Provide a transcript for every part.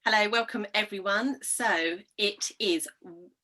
Hello, welcome everyone. So it is,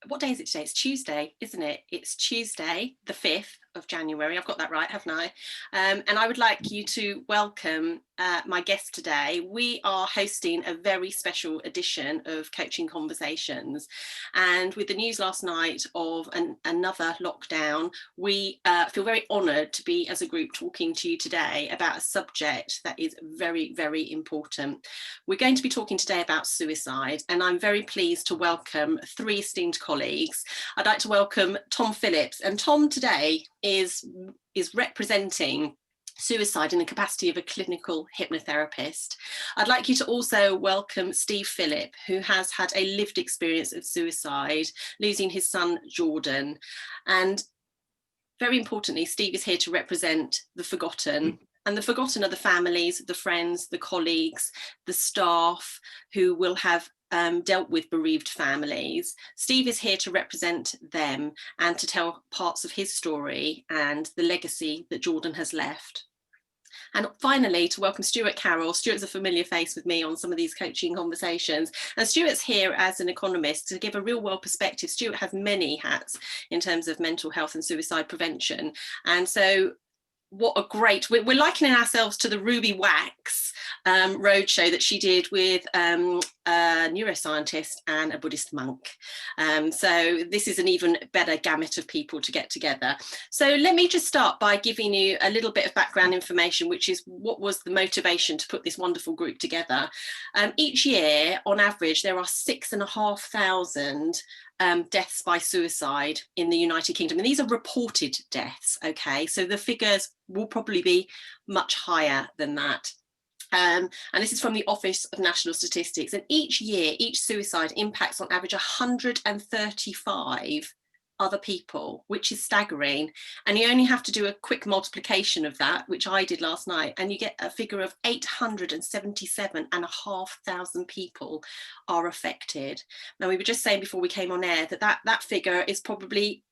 what day is it today? It's Tuesday, isn't it? It's Tuesday, the 5th of January. I've got that right, haven't I? And I would like you to welcome my guest today. We are hosting a very special edition of Coaching Conversations. And with the news last night of another lockdown, we feel very honoured to be as a group talking to you today about a subject that is very, very important. We're going to be talking today about suicide, and I'm very pleased to welcome three esteemed colleagues. I'd like to welcome Tom Phillips, and Tom today is representing suicide in the capacity of a clinical hypnotherapist. I'd like you to also welcome Steve Phillip, who has had a lived experience of suicide, losing his son Jordan. And very importantly, Steve is here to represent the forgotten. And the forgotten are the families, the friends, the colleagues, the staff who will have dealt with bereaved families. Steve is here to represent them and to tell parts of his story and the legacy that Jordan has left. And finally, to welcome Stuart Carroll. Stuart's a familiar face with me on some of these coaching conversations. And Stuart's here as an economist to give a real world perspective. Stuart has many hats in terms of mental health and suicide prevention. And so what a great, we're likening ourselves to the Ruby Wax roadshow that she did with a neuroscientist and a Buddhist monk. So this is an even better gamut of people to get together. So let me just start by giving you a little bit of background information, which is what was the motivation to put this wonderful group together. Each year, on average, there are 6,500 deaths by suicide in the United Kingdom. And these are reported deaths, okay? So the figures will probably be much higher than that. And this is from the Office of National Statistics. And each year, each suicide impacts on average 135 other people, which is staggering. And you only have to do a quick multiplication of that, which I did last night, and you get a figure of 877,500 people are affected. Now, we were just saying before we came on air that figure is probably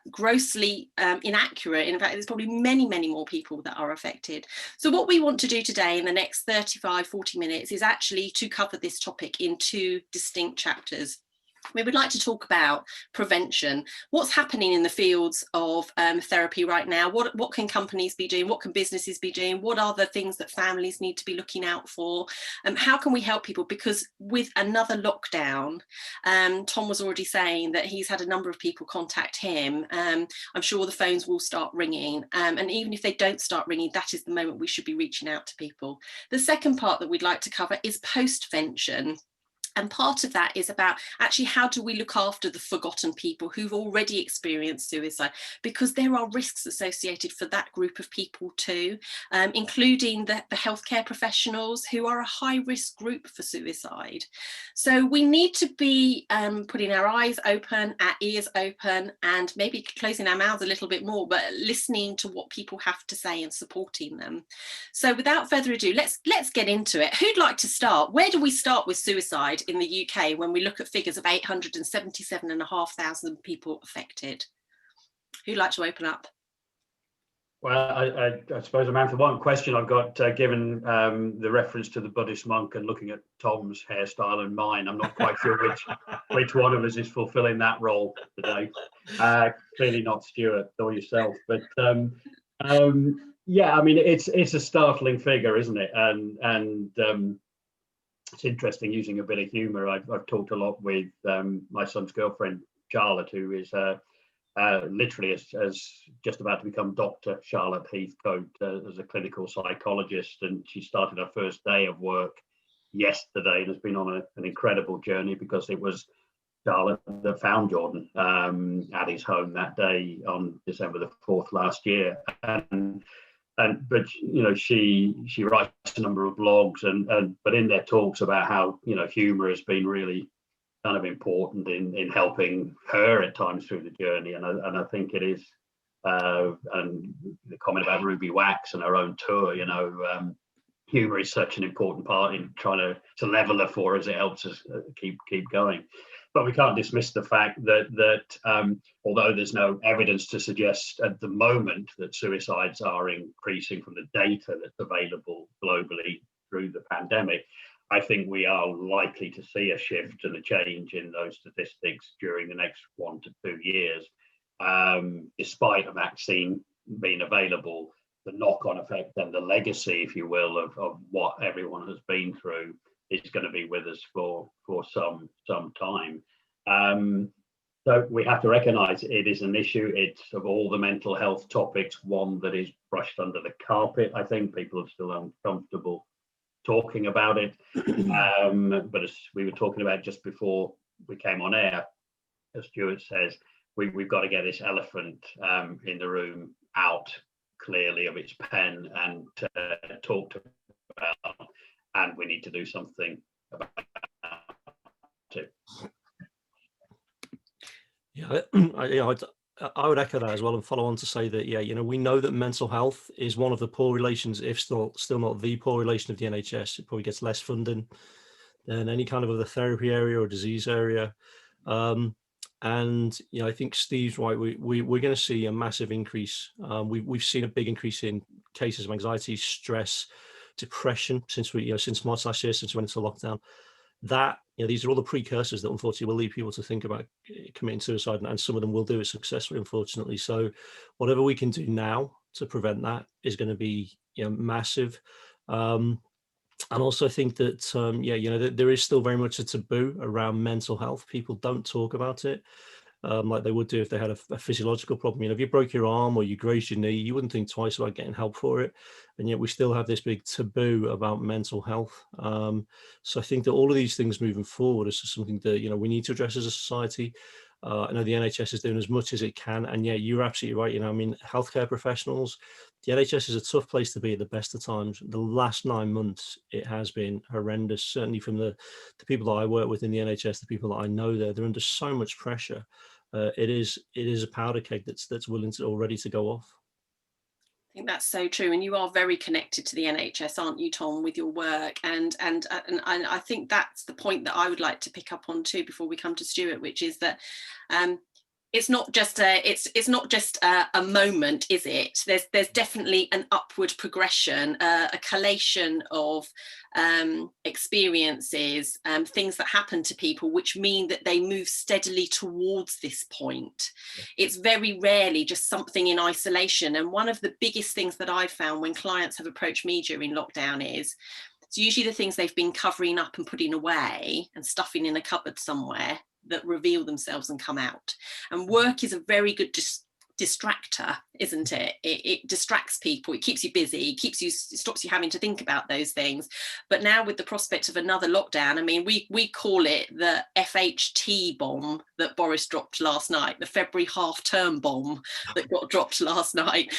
grossly inaccurate. In fact, there's probably many more people that are affected. So what we want to do today in the next 35-40 minutes is actually to cover this topic in two distinct chapters. We would like to talk about prevention. What's happening in the fields of therapy right now? What can companies be doing? What can businesses be doing? What are the things that families need to be looking out for? How can we help people? Because with another lockdown, Tom was already saying that he's had a number of people contact him. I'm sure the phones will start ringing. And even if they don't start ringing, that is the moment we should be reaching out to people. The second part that we'd like to cover is post-vention. And part of that is about actually how do we look after the forgotten people who've already experienced suicide, because there are risks associated for that group of people too, including the healthcare professionals who are a high risk group for suicide. So we need to be putting our eyes open, our ears open, and maybe closing our mouths a little bit more, but listening to what people have to say and supporting them. So without further ado, let's get into it. Who'd like to start? Where do we start with suicide in the UK when we look at figures of 877,500 people affected? Who'd like to open up? Well, I suppose I'm answering one question I've got, given the reference to the Buddhist monk and looking at Tom's hairstyle and mine. I'm not quite sure which one of us is fulfilling that role today. Clearly not Stuart or yourself, but yeah, I mean, it's a startling figure, isn't it? And it's interesting using a bit of humour. I've talked a lot with my son's girlfriend, Charlotte, who is literally as just about to become Dr. Charlotte Heathcote as a clinical psychologist. And she started her first day of work yesterday and has been on an incredible journey, because it was Charlotte that found Jordan at his home that day on December the 4th last year. But you know, she writes a number of blogs but in their talks about how, you know, humor has been really kind of important in helping her at times through the journey, and I think it is, and the comment about Ruby Wax and her own tour, you know, humor is such an important part in trying to level her for us. It helps us keep going. But we can't dismiss the fact that although there's no evidence to suggest at the moment that suicides are increasing from the data that's available globally through the pandemic, I think we are likely to see a shift and a change in those statistics during the next 1 to 2 years. Despite a vaccine being available, the knock-on effect and the legacy, if you will, of what everyone has been through is going to be with us for some time. So we have to recognise it is an issue. It's, of all the mental health topics, one that is brushed under the carpet. I think people are still uncomfortable talking about it. But as we were talking about just before we came on air, as Stuart says, we've got to get this elephant in the room out clearly of its pen and talked about, and we need to do something about it. Yeah, I would echo that as well and follow on to say that, yeah, you know, we know that mental health is one of the poor relations, if still not the poor relation of the NHS. It probably gets less funding than any kind of other therapy area or disease area. And, you know, I think Steve's right. We're going to see a massive increase. We've seen a big increase in cases of anxiety, stress, depression since March last year, since we went into lockdown. That, you know, these are all the precursors that unfortunately will lead people to think about committing suicide, and some of them will do it successfully, unfortunately. So whatever we can do now to prevent that is going to be, you know, massive. And also I think that, yeah, you know, there is still very much a taboo around mental health. People don't talk about it like they would do if they had a physiological problem. You know, if you broke your arm or you grazed your knee, you wouldn't think twice about getting help for it. And yet we still have this big taboo about mental health. So I think that all of these things moving forward is something that, you know, we need to address as a society. I know the NHS is doing as much as it can. And yeah, you're absolutely right. You know, I mean, healthcare professionals, the NHS is a tough place to be at the best of times. The last 9 months, it has been horrendous. Certainly from the people that I work with in the NHS, the people that I know there, they're under so much pressure. It is a powder keg that's willing to or ready to go off. I think that's so true, and you are very connected to the NHS, aren't you, Tom, with your work? And I think that's the point that I would like to pick up on too before we come to Stuart, which is that it's not just a moment, is it? There's definitely an upward progression, a collation of experiences, things that happen to people, which mean that they move steadily towards this point. Yeah. It's very rarely just something in isolation. And one of the biggest things that I've found when clients have approached me during lockdown is it's usually the things they've been covering up and putting away and stuffing in a cupboard somewhere that reveal themselves and come out. And work is a very good distractor, isn't it? It distracts people, it keeps you busy, it stops you having to think about those things. But now with the prospect of another lockdown, I mean, we call it the FHT bomb that Boris dropped last night, the February half-term bomb that got dropped last night.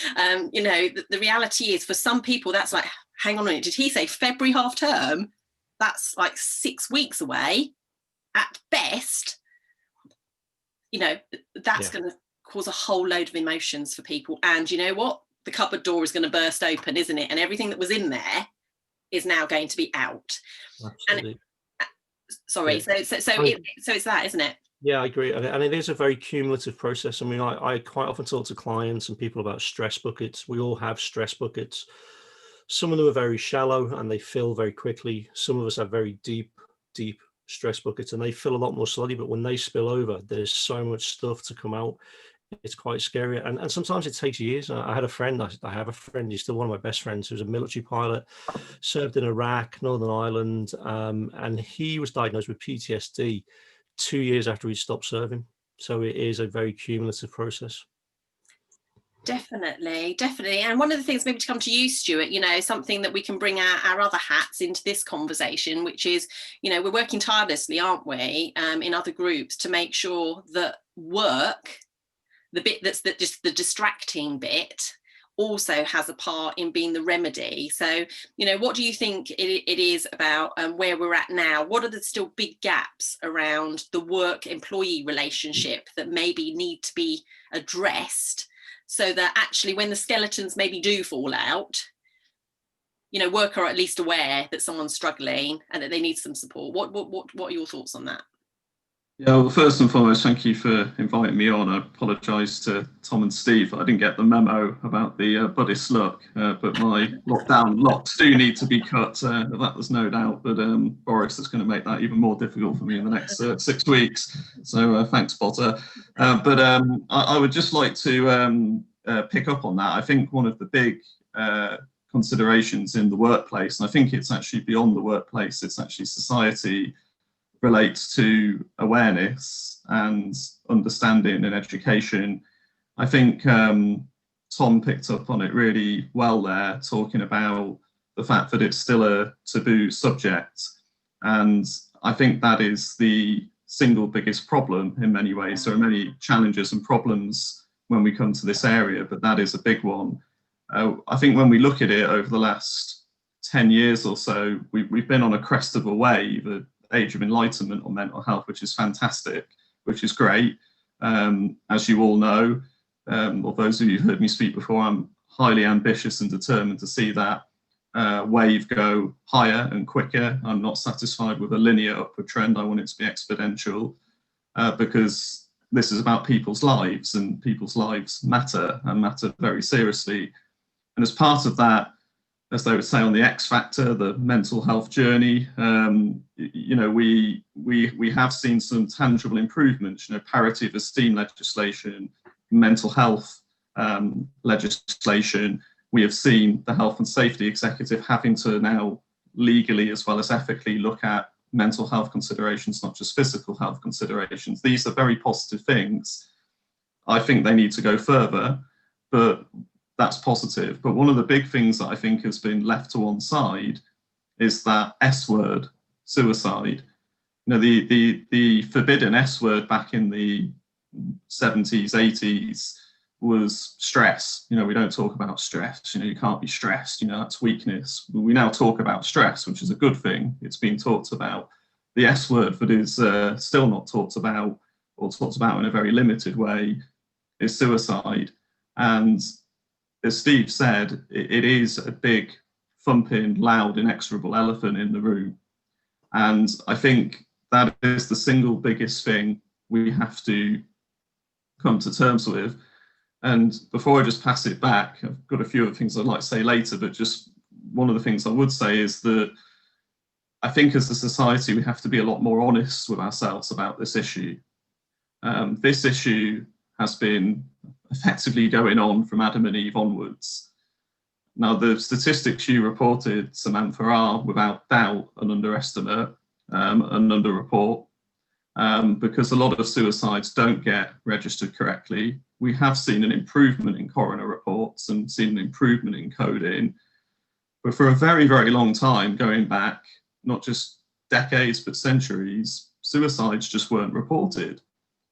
You know, the reality is for some people that's like, hang on a minute, did he say February half-term? That's like 6 weeks away at best. You know, that's going to cause a whole load of emotions for people. And you know what? The cupboard door is going to burst open, isn't it? And everything that was in there is now going to be out. Absolutely. And sorry. Yeah. So it's that, isn't it? Yeah, I agree. And it is a very cumulative process. I mean, I quite often talk to clients and people about stress buckets. We all have stress buckets. Some of them are very shallow and they fill very quickly. Some of us have very deep stress buckets and they fill a lot more slowly, but when they spill over, there's so much stuff to come out. It's quite scary. And sometimes it takes years. I have a friend, he's still one of my best friends, who's a military pilot, served in Iraq, Northern Ireland, and he was diagnosed with PTSD 2 years after he stopped serving. So it is a very cumulative process. Definitely. And one of the things, maybe to come to you, Stuart, you know, something that we can bring our other hats into this conversation, which is, you know, we're working tirelessly, aren't we, in other groups to make sure that work, the bit that's just the distracting bit, also has a part in being the remedy. So, you know, what do you think it is about where we're at now? What are the still big gaps around the work-employee relationship that maybe need to be addressed, so that actually when the skeletons maybe do fall out, you know, work are at least aware that someone's struggling and that they need some support? What are your thoughts on that? Yeah, well, first and foremost, thank you for inviting me on. I apologise to Tom and Steve. I didn't get the memo about the Buddhist look, but my lockdown locks do need to be cut. That there's no doubt. But Boris is going to make that even more difficult for me in the next 6 weeks. So thanks, Potter. But I would just like to pick up on that. I think one of the big considerations in the workplace, and I think it's actually beyond the workplace, it's actually society, relates to awareness and understanding and education. I think Tom picked up on it really well there, talking about the fact that it's still a taboo subject. And I think that is the single biggest problem in many ways. There are many challenges and problems when we come to this area, but that is a big one. I think when we look at it over the last 10 years or so, we've been on a crest of a wave, age of enlightenment on mental health, which is fantastic, which is great. As you all know, or those of you who've heard me speak before, I'm highly ambitious and determined to see that wave go higher and quicker. I'm not satisfied with a linear upward trend. I want it to be exponential, because this is about people's lives, and people's lives matter, and matter very seriously. And as part of that, as they would say on the X Factor, the mental health journey, you know, we have seen some tangible improvements. You know, parity of esteem legislation, mental health legislation. We have seen the Health and Safety Executive having to now legally as well as ethically look at mental health considerations, not just physical health considerations. These are very positive things. I think they need to go further, but that's positive. But one of the big things that I think has been left to one side is that S word, suicide. You know, the forbidden S word back in the 70s, 80s was stress. You know, we don't talk about stress. You know, you can't be stressed. You know, that's weakness. We now talk about stress, which is a good thing. It's being talked about. The S word that is still not talked about, or talked about in a very limited way, is suicide. And as Steve said, it is a big, thumping, loud, inexorable elephant in the room. And I think that is the single biggest thing we have to come to terms with. And before I just pass it back, I've got a few other things I'd like to say later, but just one of the things I would say is that I think as a society, we have to be a lot more honest with ourselves about this issue. This issue has been effectively going on from Adam and Eve onwards. Now, the statistics you reported, Samantha, are without doubt an underestimate, an underreport, because a lot of suicides don't get registered correctly. We have seen an improvement in coroner reports and seen an improvement in coding, but for a very, very long time, going back, not just decades, but centuries, suicides just weren't reported.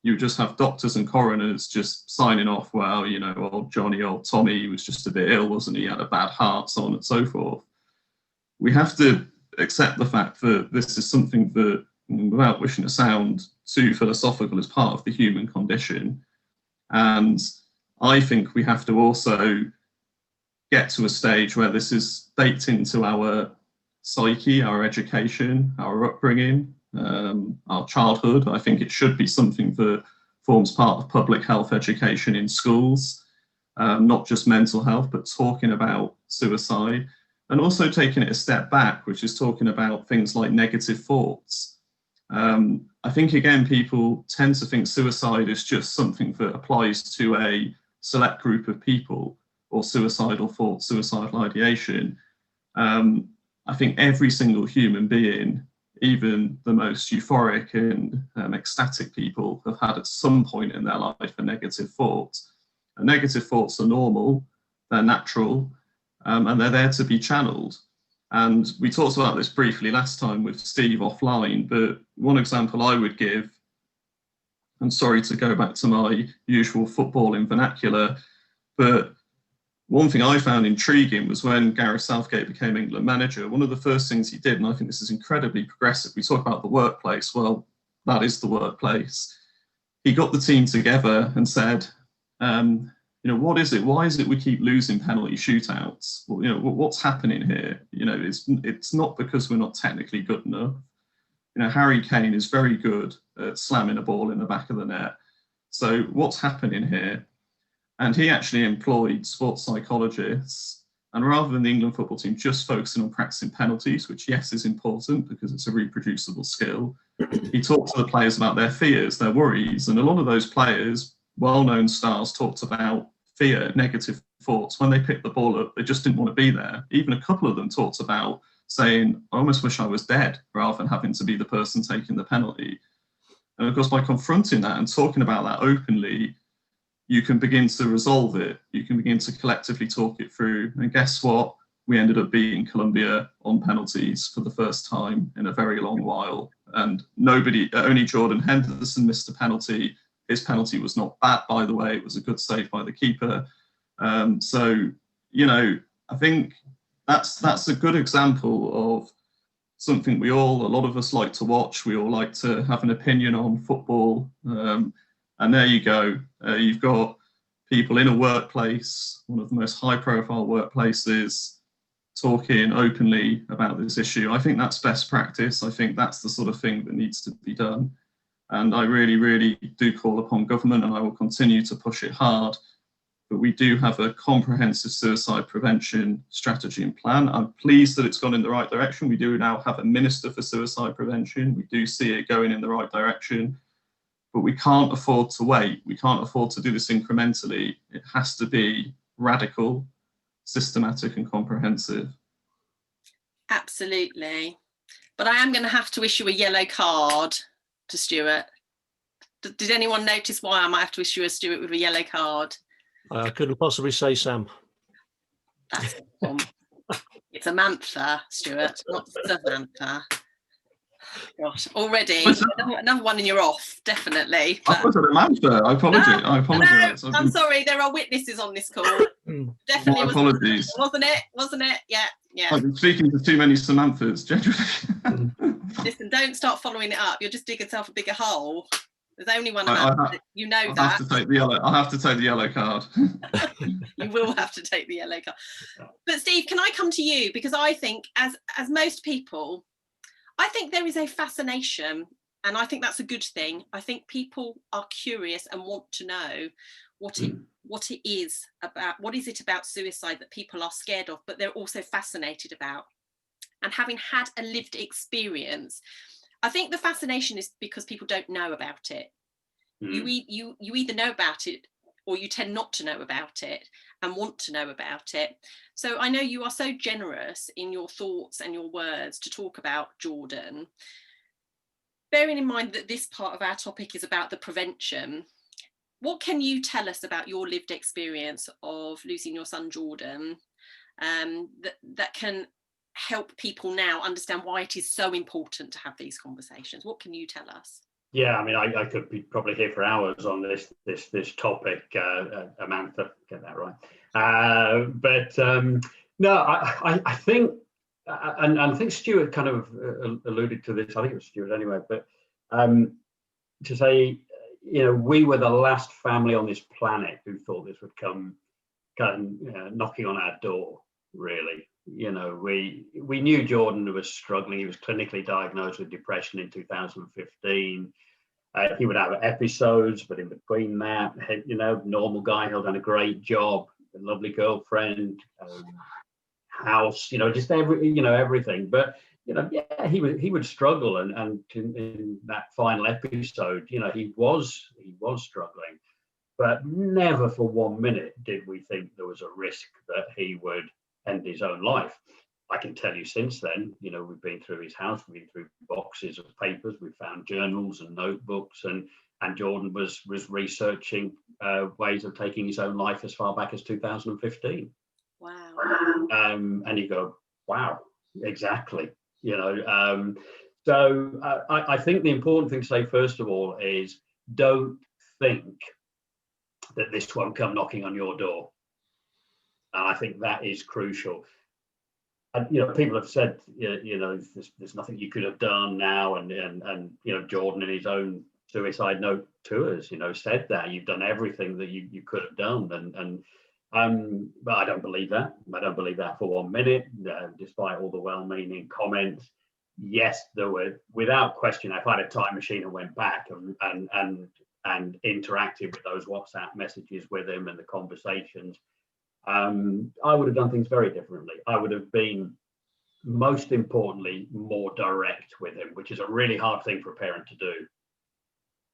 You just have doctors and coroners just signing off, well, you know, old Johnny, old Tommy was just a bit ill, wasn't he? He had a bad heart, so on and so forth. We have to accept the fact that this is something that, without wishing to sound too philosophical, is part of the human condition. And I think we have to also get to a stage where this is baked into our psyche, our education, our upbringing, our childhood. I think it should be something that forms part of public health education in schools, not just mental health, but talking about suicide, and also taking it a step back, which is talking about things like negative thoughts. I think, again, people tend to think suicide is just something that applies to a select group of people, or suicidal thoughts, suicidal ideation. I think every single human being, even the most euphoric and ecstatic people, have had at some point in their life a negative thought. And negative thoughts are normal, they're natural, and they're there to be channeled. And we talked about this briefly last time with Steve offline, but one example I would give, I'm sorry to go back to my usual footballing vernacular, but one thing I found intriguing was when Gareth Southgate became England manager, one of the first things he did, and I think this is incredibly progressive, we talk about the workplace, well, that is the workplace. He got the team together and said, you know, what is it? Why is it we keep losing penalty shootouts? Well, you know, what's happening here? You know, it's not because we're not technically good enough. You know, Harry Kane is very good at slamming a ball in the back of the net. So what's happening here? And he actually employed sports psychologists. And rather than the England football team just focusing on practicing penalties, which, yes, is important because it's a reproducible skill, he talked to the players about their fears, their worries. And a lot of those players, well-known stars, talked about fear, negative thoughts. When they picked the ball up, they just didn't want to be there. Even a couple of them talked about saying, I almost wish I was dead, rather than having to be the person taking the penalty. And of course, by confronting that and talking about that openly, you can begin to resolve it. You can begin to collectively talk it through. And guess what? We ended up beating Colombia on penalties for the first time in a very long while. And only Jordan Henderson missed a penalty. His penalty was not bad, by the way. It was a good save by the keeper. So, you know, I think that's a good example of something a lot of us like to watch. We all like to have an opinion on football. And there you go. You've got people in a workplace, one of the most high-profile workplaces, talking openly about this issue. I think that's best practice. I think that's the sort of thing that needs to be done. And I really, really do call upon government, and I will continue to push it hard. But we do have a comprehensive suicide prevention strategy and plan. I'm pleased that it's gone in the right direction. We do now have a minister for suicide prevention. We do see it going in the right direction. But we can't afford to wait. We can't afford to do this incrementally. It has to be radical, systematic and comprehensive. Absolutely. But I am going to have to issue a yellow card to Stuart. Did anyone notice why I might have to issue a Stuart with a yellow card? I couldn't possibly say Sam. That's it's Amantha, Stuart, not Samantha. Gosh, already another one and you're off, definitely. I put it Amantha. I apologise. No, I'm sorry. There are witnesses on this call. Definitely. My apologies. Wasn't it? Yeah. I've been speaking to too many Samanthas, generally. Listen, don't start following it up. You'll just dig yourself a bigger hole. There's only one Amantha. You know that. I'll have to take the yellow card. You will have to take the yellow card. But Steve, can I come to you? Because I think, as most people, I think there is a fascination, and I think that's a good thing. I think people are curious and want to know what it is about suicide that people are scared of, but they're also fascinated about. And having had a lived experience, I think the fascination is because people don't know about it. You either know about it or you tend not to know about it and want to know about it. So I know you are so generous in your thoughts and your words to talk about Jordan. Bearing in mind that this part of our topic is about the prevention, what can you tell us about your lived experience of losing your son Jordan that can help people now understand why it is so important to have these conversations? What can you tell us? Yeah, I mean, I could be probably here for hours on this topic, Amantha, get that right. No, I think, and I think Stuart kind of alluded to this. I think it was Stuart anyway. But to say, you know, we were the last family on this planet who thought this would come kind of knocking on our door. Really, you know, we knew Jordan was struggling. He was clinically diagnosed with depression in 2015. He would have episodes, but in between that, you know, normal guy, he'll done a great job, a lovely girlfriend, house, you know, just everything. But you know, yeah, he would struggle, and in that final episode, you know, he was struggling, but never for 1 minute did we think there was a risk that he would end his own life. I can tell you since then, you know, we've been through his house, we've been through boxes of papers, we've found journals and notebooks, and Jordan was researching ways of taking his own life as far back as 2015. Wow. And you go, wow, exactly. You know, so I think the important thing to say, first of all, is don't think that this won't come knocking on your door. And I think that is crucial. And, you know, people have said, you know, there's nothing you could have done now. And you know, Jordan in his own suicide note to us, you know, said that you've done everything that you could have done. But I don't believe that. I don't believe that for 1 minute, despite all the well-meaning comments. yes, there were, without question, if I had a time machine and went back and interacted with those WhatsApp messages with him and the conversations, I would have done things very differently. I would have been, most importantly, more direct with him, which is a really hard thing for a parent to do.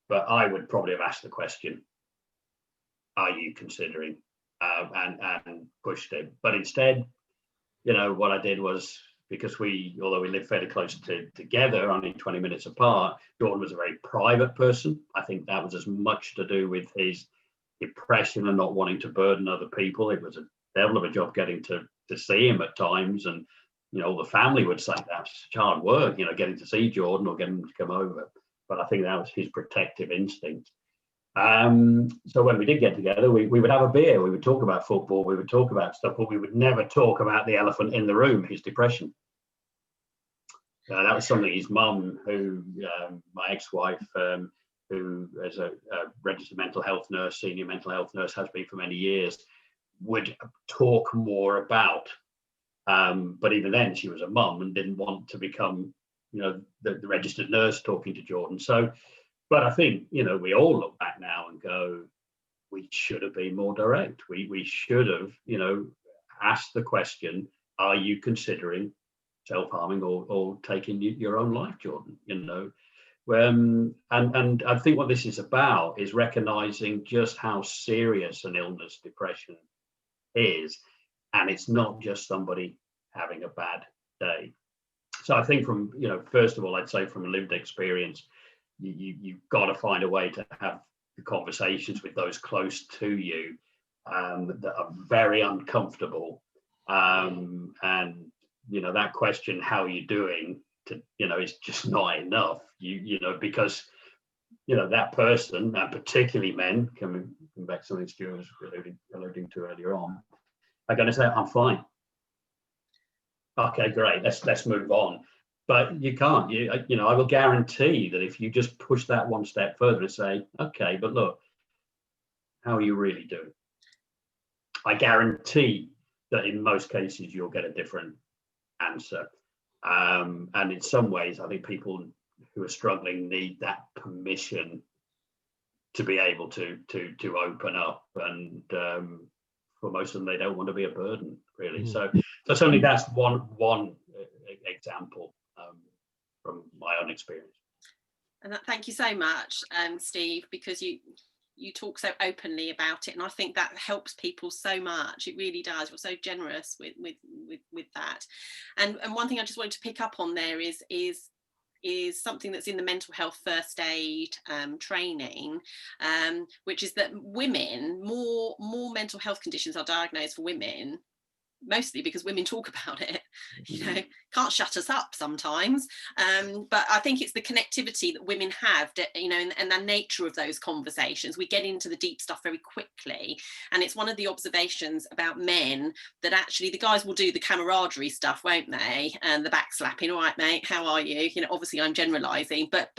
But I would probably have asked the question, are you considering, and pushed him. But instead, you know, what I did was, because although we live fairly close together, only 20 minutes apart, Jordan was a very private person. I think that was as much to do with his depression and not wanting to burden other people. It was a devil of a job getting to see him at times, and you know, the family would say that's hard work, you know, getting to see Jordan or getting him to come over. But I think that was his protective instinct. So when we did get together, we would have a beer, we would talk about football, we would talk about stuff, but we would never talk about the elephant in the room, his depression. That was something his mum, who, my ex-wife, who is a registered mental health nurse, senior mental health nurse, has been for many years, would talk more about. But even then, she was a mum and didn't want to become, you know, the registered nurse talking to Jordan. So, but I think, you know, we all look back now and go, we should have been more direct. We should have, you know, asked the question, are you considering self-harming or taking your own life, Jordan? You know, and I think what this is about is recognizing just how serious an illness depression is, and it's not just somebody having a bad day. So I think from, you know, first of all, I'd say from lived experience, you've got to find a way to have the conversations with those close to you that are very uncomfortable, and you know, that question, how are you doing, to, you know, is just not enough. You know, because, you know, that person, and particularly men, coming back to something Stuart was alluding to earlier on, are going to say, I'm fine. Okay, great, let's move on. But you can't. You know, I will guarantee that if you just push that one step further and say, okay, but look, how are you really doing? I guarantee that in most cases you'll get a different answer. And in some ways, I think people who are struggling need that permission to be able to open up. And for most of them, they don't want to be a burden, really. So certainly that's one example from my own experience. And thank you so much, Steve, because you talk so openly about it, and I think that helps people so much. It really does. You're so generous with that. And one thing I just wanted to pick up on there is something that's in the mental health first aid training, which is that women, more mental health conditions are diagnosed for women, mostly because women talk about it. You know, can't shut us up sometimes, but I think it's the connectivity that women have, you know, and the nature of those conversations. We get into the deep stuff very quickly, and it's one of the observations about men that actually the guys will do the camaraderie stuff, won't they, and the backslapping. All right, mate, how are you? You know, obviously I'm generalizing, but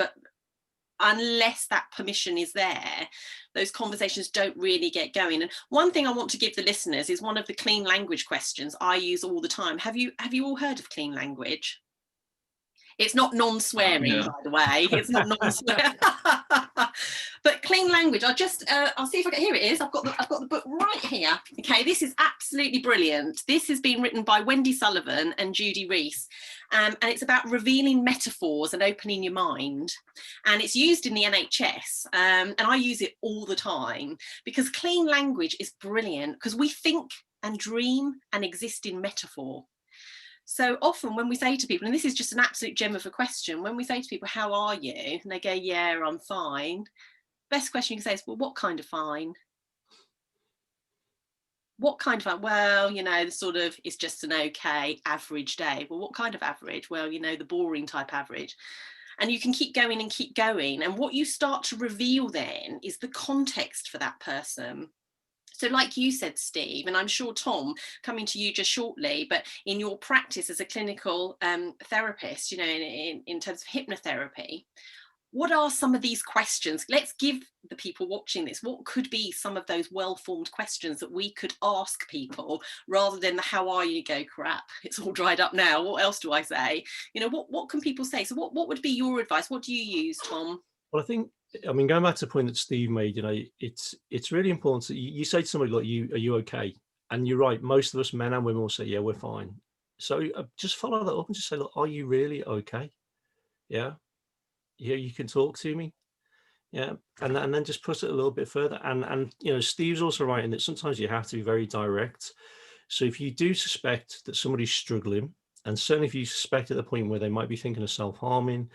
unless that permission is there, those conversations don't really get going. And one thing I want to give the listeners is one of the clean language questions I use all the time. Have you all heard of clean language? It's not non-swearing, by the way. It's not non-swearing. But clean language, I'll see if I can, here it is. I've got the book right here. Okay, this is absolutely brilliant. This has been written by Wendy Sullivan and Judy Rees. And it's about revealing metaphors and opening your mind. And it's used in the NHS. And I use it all the time because clean language is brilliant because we think and dream and exist in metaphor. So often when we say to people, and this is just an absolute gem of a question, when we say to people, how are you? And they go, yeah, I'm fine. Best question you can say is, well, what kind of fine? What kind of fine? Well, you know, the sort of, it's just an okay average day. Well, what kind of average? Well, you know, the boring type average. And you can keep going and keep going. And what you start to reveal then is the context for that person. So like you said, Steve, and I'm sure Tom, coming to you just shortly, but in your practice as a clinical therapist, you know, in terms of hypnotherapy, what are some of these questions? Let's give the people watching this, what could be some of those well-formed questions that we could ask people, rather than the how are you go crap, it's all dried up now, what else do I say? You know, what can people say? So what would be your advice? What do you use, Tom? Well, I think, I mean, going back to the point that Steve made, you know, it's really important that you say to somebody like, are you okay? And you're right, most of us, men and women, will say, yeah, we're fine. So just follow that up and just say, look, are you really okay? Yeah. Yeah, you can talk to me. Yeah. And then just push it a little bit further. And you know, Steve's also right in that sometimes you have to be very direct. So if you do suspect that somebody's struggling, and certainly if you suspect at the point where they might be thinking of self-harming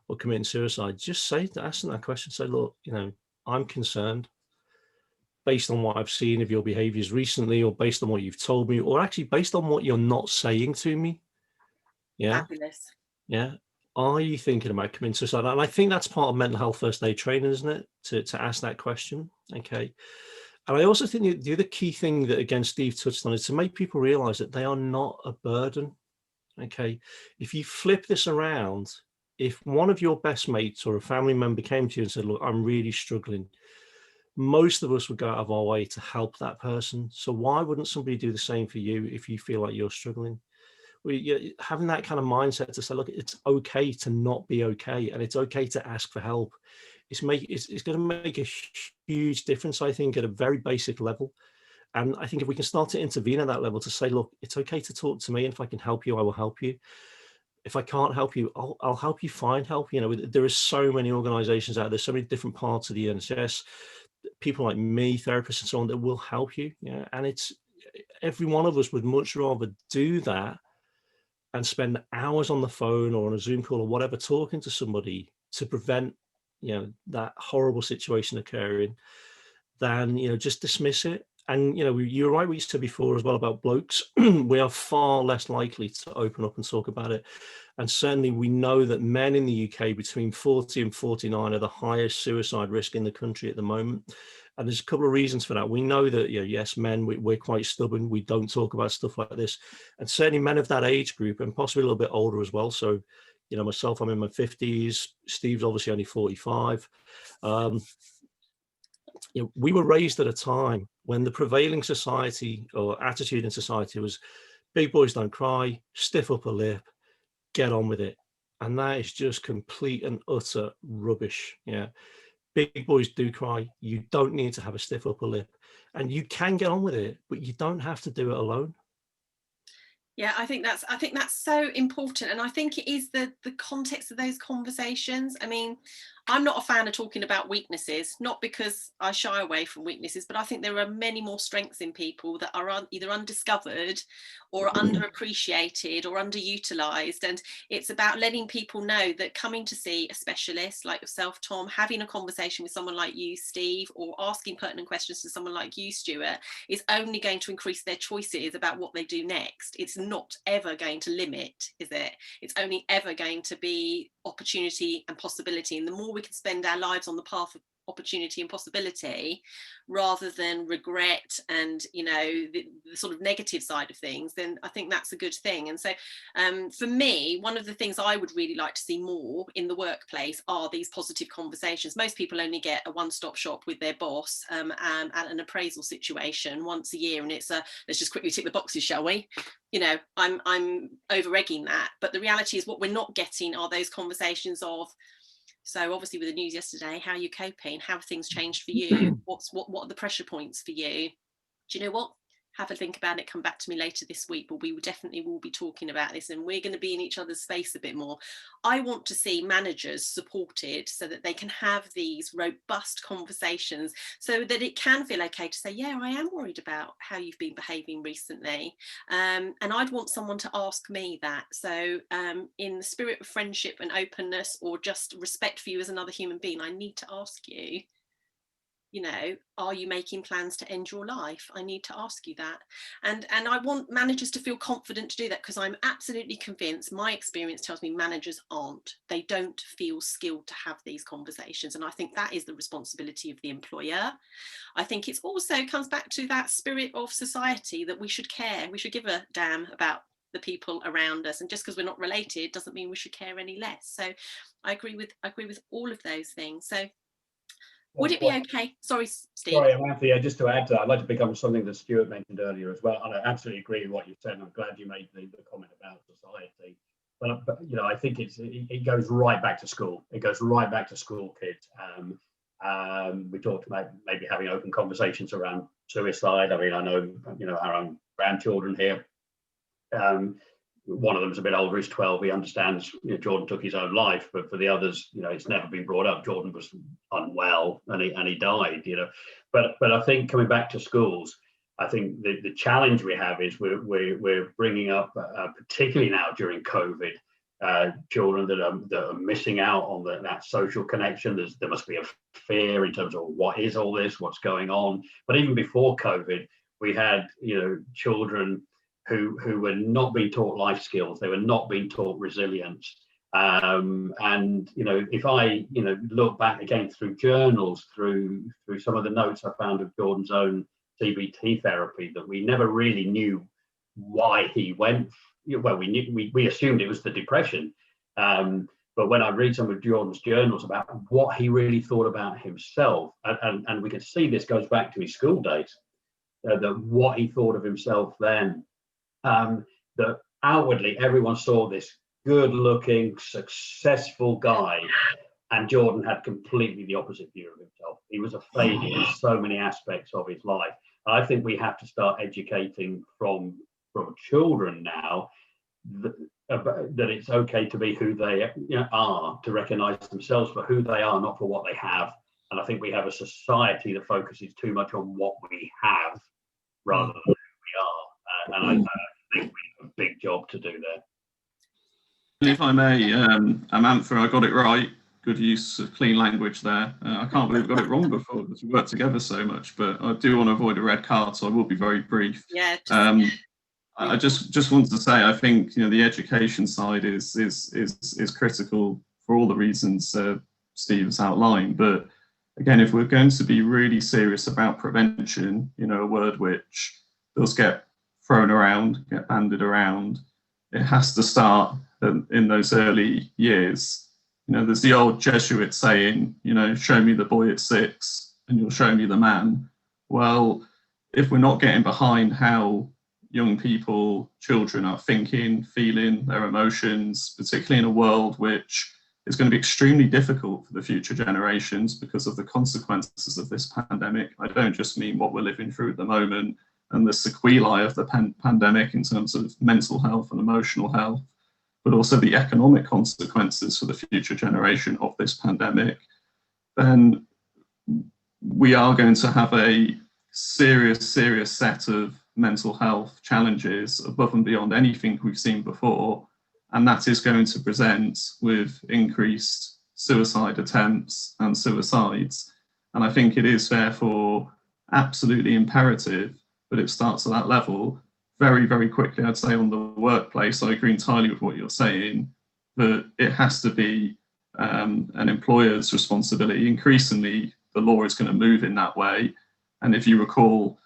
or committing suicide, just ask them that question. Say, look, you know, I'm concerned based on what I've seen of your behaviors recently, or based on what you've told me, or actually based on what you're not saying to me. Yeah. Fabulous. Yeah. Are you thinking about committing suicide? And I think that's part of mental health first aid training, isn't it? To ask that question. Okay. And I also think the other key thing that, again, Steve touched on, is to make people realize that they are not a burden. Okay. If you flip this around, if one of your best mates or a family member came to you and said, look, I'm really struggling, most of us would go out of our way to help that person. So why wouldn't somebody do the same for you if you feel like you're struggling? Having that kind of mindset to say, look, it's okay to not be okay, and it's okay to ask for help. It's going to make a huge difference, I think, at a very basic level. And I think if we can start to intervene at that level, to say, look, it's okay to talk to me, and if I can help you, I will help you. If I can't help you, I'll help you find help. You know, there are so many organizations out there, so many different parts of the NHS, people like me, therapists and so on, that will help you. Yeah, and it's every one of us would much rather do that and spend hours on the phone or on a Zoom call or whatever talking to somebody to prevent, you know, that horrible situation occurring, than, you know, just dismiss it. And, you know, you're right, what you said before as well about blokes. We are far less likely to open up and talk about it. And certainly we know that men in the UK between 40 and 49 are the highest suicide risk in the country at the moment. And there's a couple of reasons for that. We know that, you know, yes, men, we're quite stubborn. We don't talk about stuff like this. And certainly men of that age group, and possibly a little bit older as well. So, you know, myself, I'm in my 50s. Steve's obviously only 45. You know, we were raised at a time when the prevailing society or attitude in society was big boys don't cry, stiff upper lip, get on with it. And that is just complete and utter rubbish. Yeah. Big boys do cry. You don't need to have a stiff upper lip, and you can get on with it, but you don't have to do it alone. Yeah, I think that's so important, and I think it is the context of those conversations. I mean, I'm not a fan of talking about weaknesses, not because I shy away from weaknesses, but I think there are many more strengths in people that are either undiscovered or underappreciated or underutilized. And it's about letting people know that coming to see a specialist like yourself, Tom, having a conversation with someone like you, Steve, or asking pertinent questions to someone like you, Stuart, is only going to increase their choices about what they do next. It's not ever going to limit, is it? It's only ever going to be opportunity and possibility. And the more we can spend our lives on the path of opportunity and possibility rather than regret and, you know, the sort of negative side of things, then I think that's a good thing. And so for me, one of the things I would really like to see more in the workplace are these positive conversations. Most people only get a one-stop shop with their boss at an appraisal situation once a year, and it's let's just quickly tick the boxes, shall we? You know, I'm over-egging that, but the reality is what we're not getting are those conversations of, so obviously with the news yesterday, how are you coping? How have things changed for you? What are the pressure points for you? Do you know what? Have a think about it, come back to me later this week, but we definitely will be talking about this, and we're going to be in each other's space a bit more. I want to see managers supported so that they can have these robust conversations, so that it can feel okay to say, yeah, I am worried about how you've been behaving recently, and I'd want someone to ask me that. So in the spirit of friendship and openness, or just respect for you as another human being, I need to ask you, you know, are you making plans to end your life? I need to ask you that. And I want managers to feel confident to do that, because I'm absolutely convinced, my experience tells me managers aren't. They don't feel skilled to have these conversations. And I think that is the responsibility of the employer. I think it's also comes back to that spirit of society that we should care. We should give a damn about the people around us, and just because we're not related doesn't mean we should care any less. So I agree with all of those things. So would it be okay? Sorry, Steve. Sorry, Amantha, just to add to that, I'd like to pick up on something that Stuart mentioned earlier as well. And I absolutely agree with what you said. And I'm glad you made the comment about society. But you know, I think it goes right back to school. It goes right back to school kids. We talked about maybe having open conversations around suicide. I mean, I know, you know, our own grandchildren here. One of them's a bit older, he's 12. He understands, you know, Jordan took his own life, but for the others, you know, it's never been brought up. Jordan was unwell and he died, you know. But I think coming back to schools, I think the challenge we have is we're bringing up, particularly now during COVID, children that are missing out on that social connection. There must be a fear in terms of what is all this, what's going on. But even before COVID, we had, you know, children who were not being taught life skills. They were not being taught resilience. And, you know, if I, you know, look back again through journals, through some of the notes I found of Jordan's own CBT therapy, that we never really knew why he went. Well, we assumed it was the depression. But when I read some of Jordan's journals about what he really thought about himself, and we can see this goes back to his school days, that what he thought of himself then, that outwardly everyone saw this good-looking, successful guy, and Jordan had completely the opposite view of himself. He was a failure in so many aspects of his life. I think we have to start educating from children now that it's okay to be who they, you know, are, to recognize themselves for who they are, not for what they have. And I think we have a society that focuses too much on what we have rather than who we are. And I think we have a big job to do there. If I may, Amantha, I got it right. Good use of clean language there. I can't believe I got it wrong before because we worked together so much, but I do want to avoid a red card, so I will be very brief. Yeah. I just wanted to say, I think, you know, the education side is critical for all the reasons Steve has outlined. But again, if we're going to be really serious about prevention, you know, a word which does get thrown around, get bandied around, it has to start in those early years. You know, there's the old Jesuit saying, you know, show me the boy at 6 and you'll show me the man. Well, if we're not getting behind how young people, children are thinking, feeling, their emotions, particularly in a world which is going to be extremely difficult for the future generations because of the consequences of this pandemic. I don't just mean what we're living through at the moment and the sequelae of the pandemic in terms of mental health and emotional health, but also the economic consequences for the future generation of this pandemic, then we are going to have a serious set of mental health challenges above and beyond anything we've seen before. And that is going to present with increased suicide attempts and suicides. And I think it is therefore absolutely imperative, but it starts at that level very, very quickly. I'd say on the workplace, I agree entirely with what you're saying, but it has to be an employer's responsibility. Increasingly, the law is going to move in that way. And if you recall,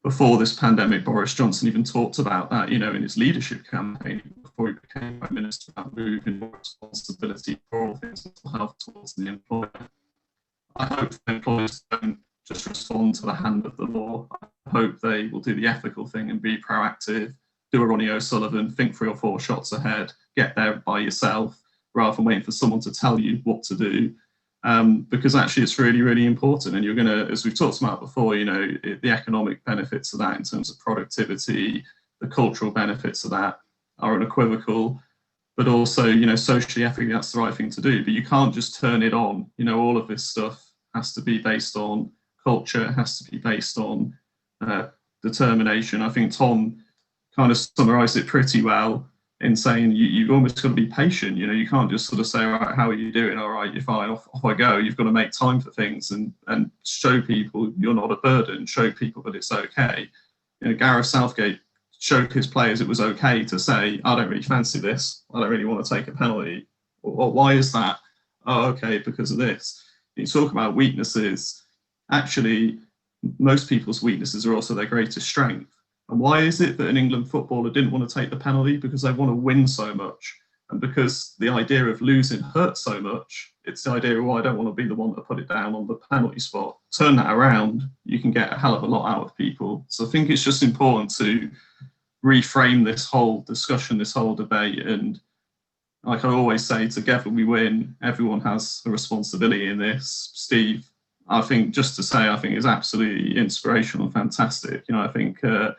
before this pandemic, Boris Johnson even talked about that, you know, in his leadership campaign before he became Prime Minister, about moving more responsibility for all things mental health towards the employer. I hope employers don't just respond to the hand of the law. I hope they will do the ethical thing and be proactive, do a Ronnie O'Sullivan, think 3 or 4 shots ahead, get there by yourself, rather than waiting for someone to tell you what to do. Because actually it's really, really important. And you're going to, as we've talked about before, you know, the economic benefits of that in terms of productivity, the cultural benefits of that are unequivocal, but also, you know, socially, ethically, that's the right thing to do. But you can't just turn it on. You know, all of this stuff has to be based on culture, has to be based on determination. I think Tom kind of summarised it pretty well in saying you've almost got to be patient. You know, you can't just sort of say, all right, how are you doing? All right, you're fine, off I go. You've got to make time for things and show people you're not a burden, show people that it's okay. You know, Gareth Southgate showed his players it was okay to say, I don't really fancy this. I don't really want to take a penalty. Well, why is that? Oh, okay, because of this. You talk about weaknesses. Actually, most people's weaknesses are also their greatest strength. And why is it that an England footballer didn't want to take the penalty? Because they want to win so much. And because the idea of losing hurts so much, it's the idea of, well, I don't want to be the one to put it down on the penalty spot. Turn that around, you can get a hell of a lot out of people. So I think it's just important to reframe this whole discussion, this whole debate. And like I always say, together we win. Everyone has a responsibility in this. Steve, I think, just to say, I think is absolutely inspirational and fantastic. You know, I think the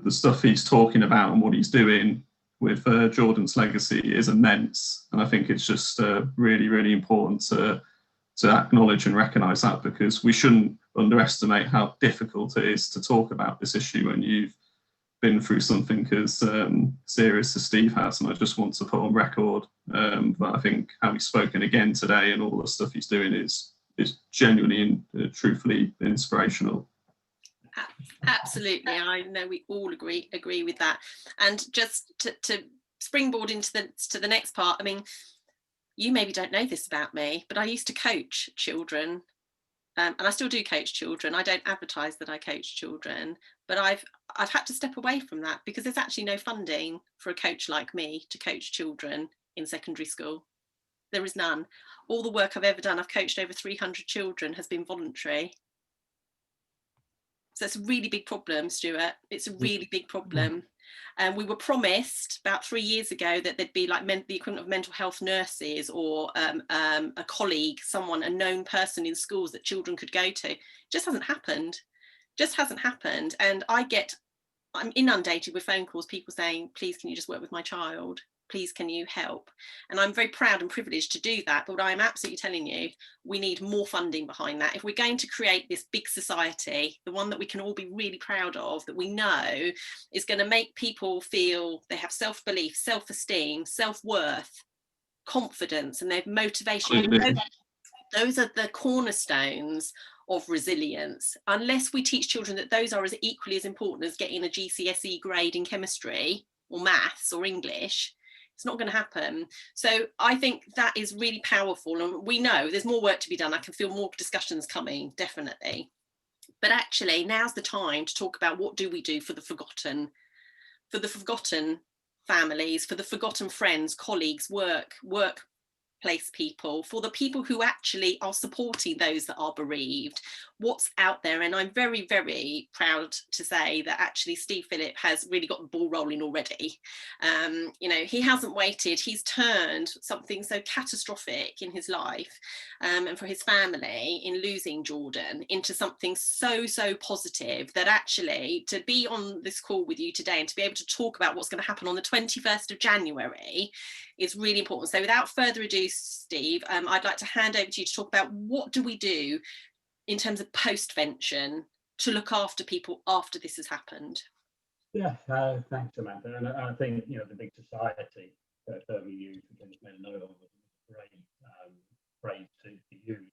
stuff he's talking about and what he's doing with Jordan's legacy is immense, and I think it's just really, really important to acknowledge and recognise that, because we shouldn't underestimate how difficult it is to talk about this issue when you've been through something as serious as Steve has. And I just want to put on record that I think how he's spoken again today and all the stuff he's doing is genuinely and truthfully inspirational. Absolutely, I know we all agree with that. And just to springboard into the next part, I mean, you maybe don't know this about me, but I used to coach children, and I still do coach children. I don't advertise that I coach children, but I've had to step away from that because there's actually no funding for a coach like me to coach children in secondary school. There is none. All the work I've ever done, I've coached over 300 children, has been voluntary. So it's a really big problem, Stuart. It's a really big problem. And we were promised about 3 years ago that there'd be like the equivalent of mental health nurses or a colleague, someone, a known person in schools that children could go to. It just hasn't happened. Just hasn't happened. And I'm inundated with phone calls, people saying, please, can you just work with my child? Please, can you help? And I'm very proud and privileged to do that. But I'm absolutely telling you, we need more funding behind that. If we're going to create this big society, the one that we can all be really proud of, that we know is going to make people feel they have self-belief, self-esteem, self-worth, confidence, and their motivation. Those are the cornerstones of resilience. Unless we teach children that those are as equally as important as getting a GCSE grade in chemistry or maths or English, it's not going to happen. So I think that is really powerful, and we know there's more work to be done. I can feel more discussions coming, definitely. But actually, now's the time to talk about what do we do for the forgotten families, for the forgotten friends, colleagues, workplace people, for the people who actually are supporting those that are bereaved. What's out there? And I'm very, very proud to say that actually Steve Phillip has really got the ball rolling already. You know, he hasn't waited. He's turned something so catastrophic in his life and for his family in losing Jordan into something so positive, that actually to be on this call with you today and to be able to talk about what's going to happen on the 21st of January is really important. So without further ado, Steve, I'd like to hand over to you to talk about what do we do in terms of post-vention to look after people after this has happened. Yeah, thanks, Samantha. And I think, you know, the big society term you used, which I just made a note of, was a great phrase to use.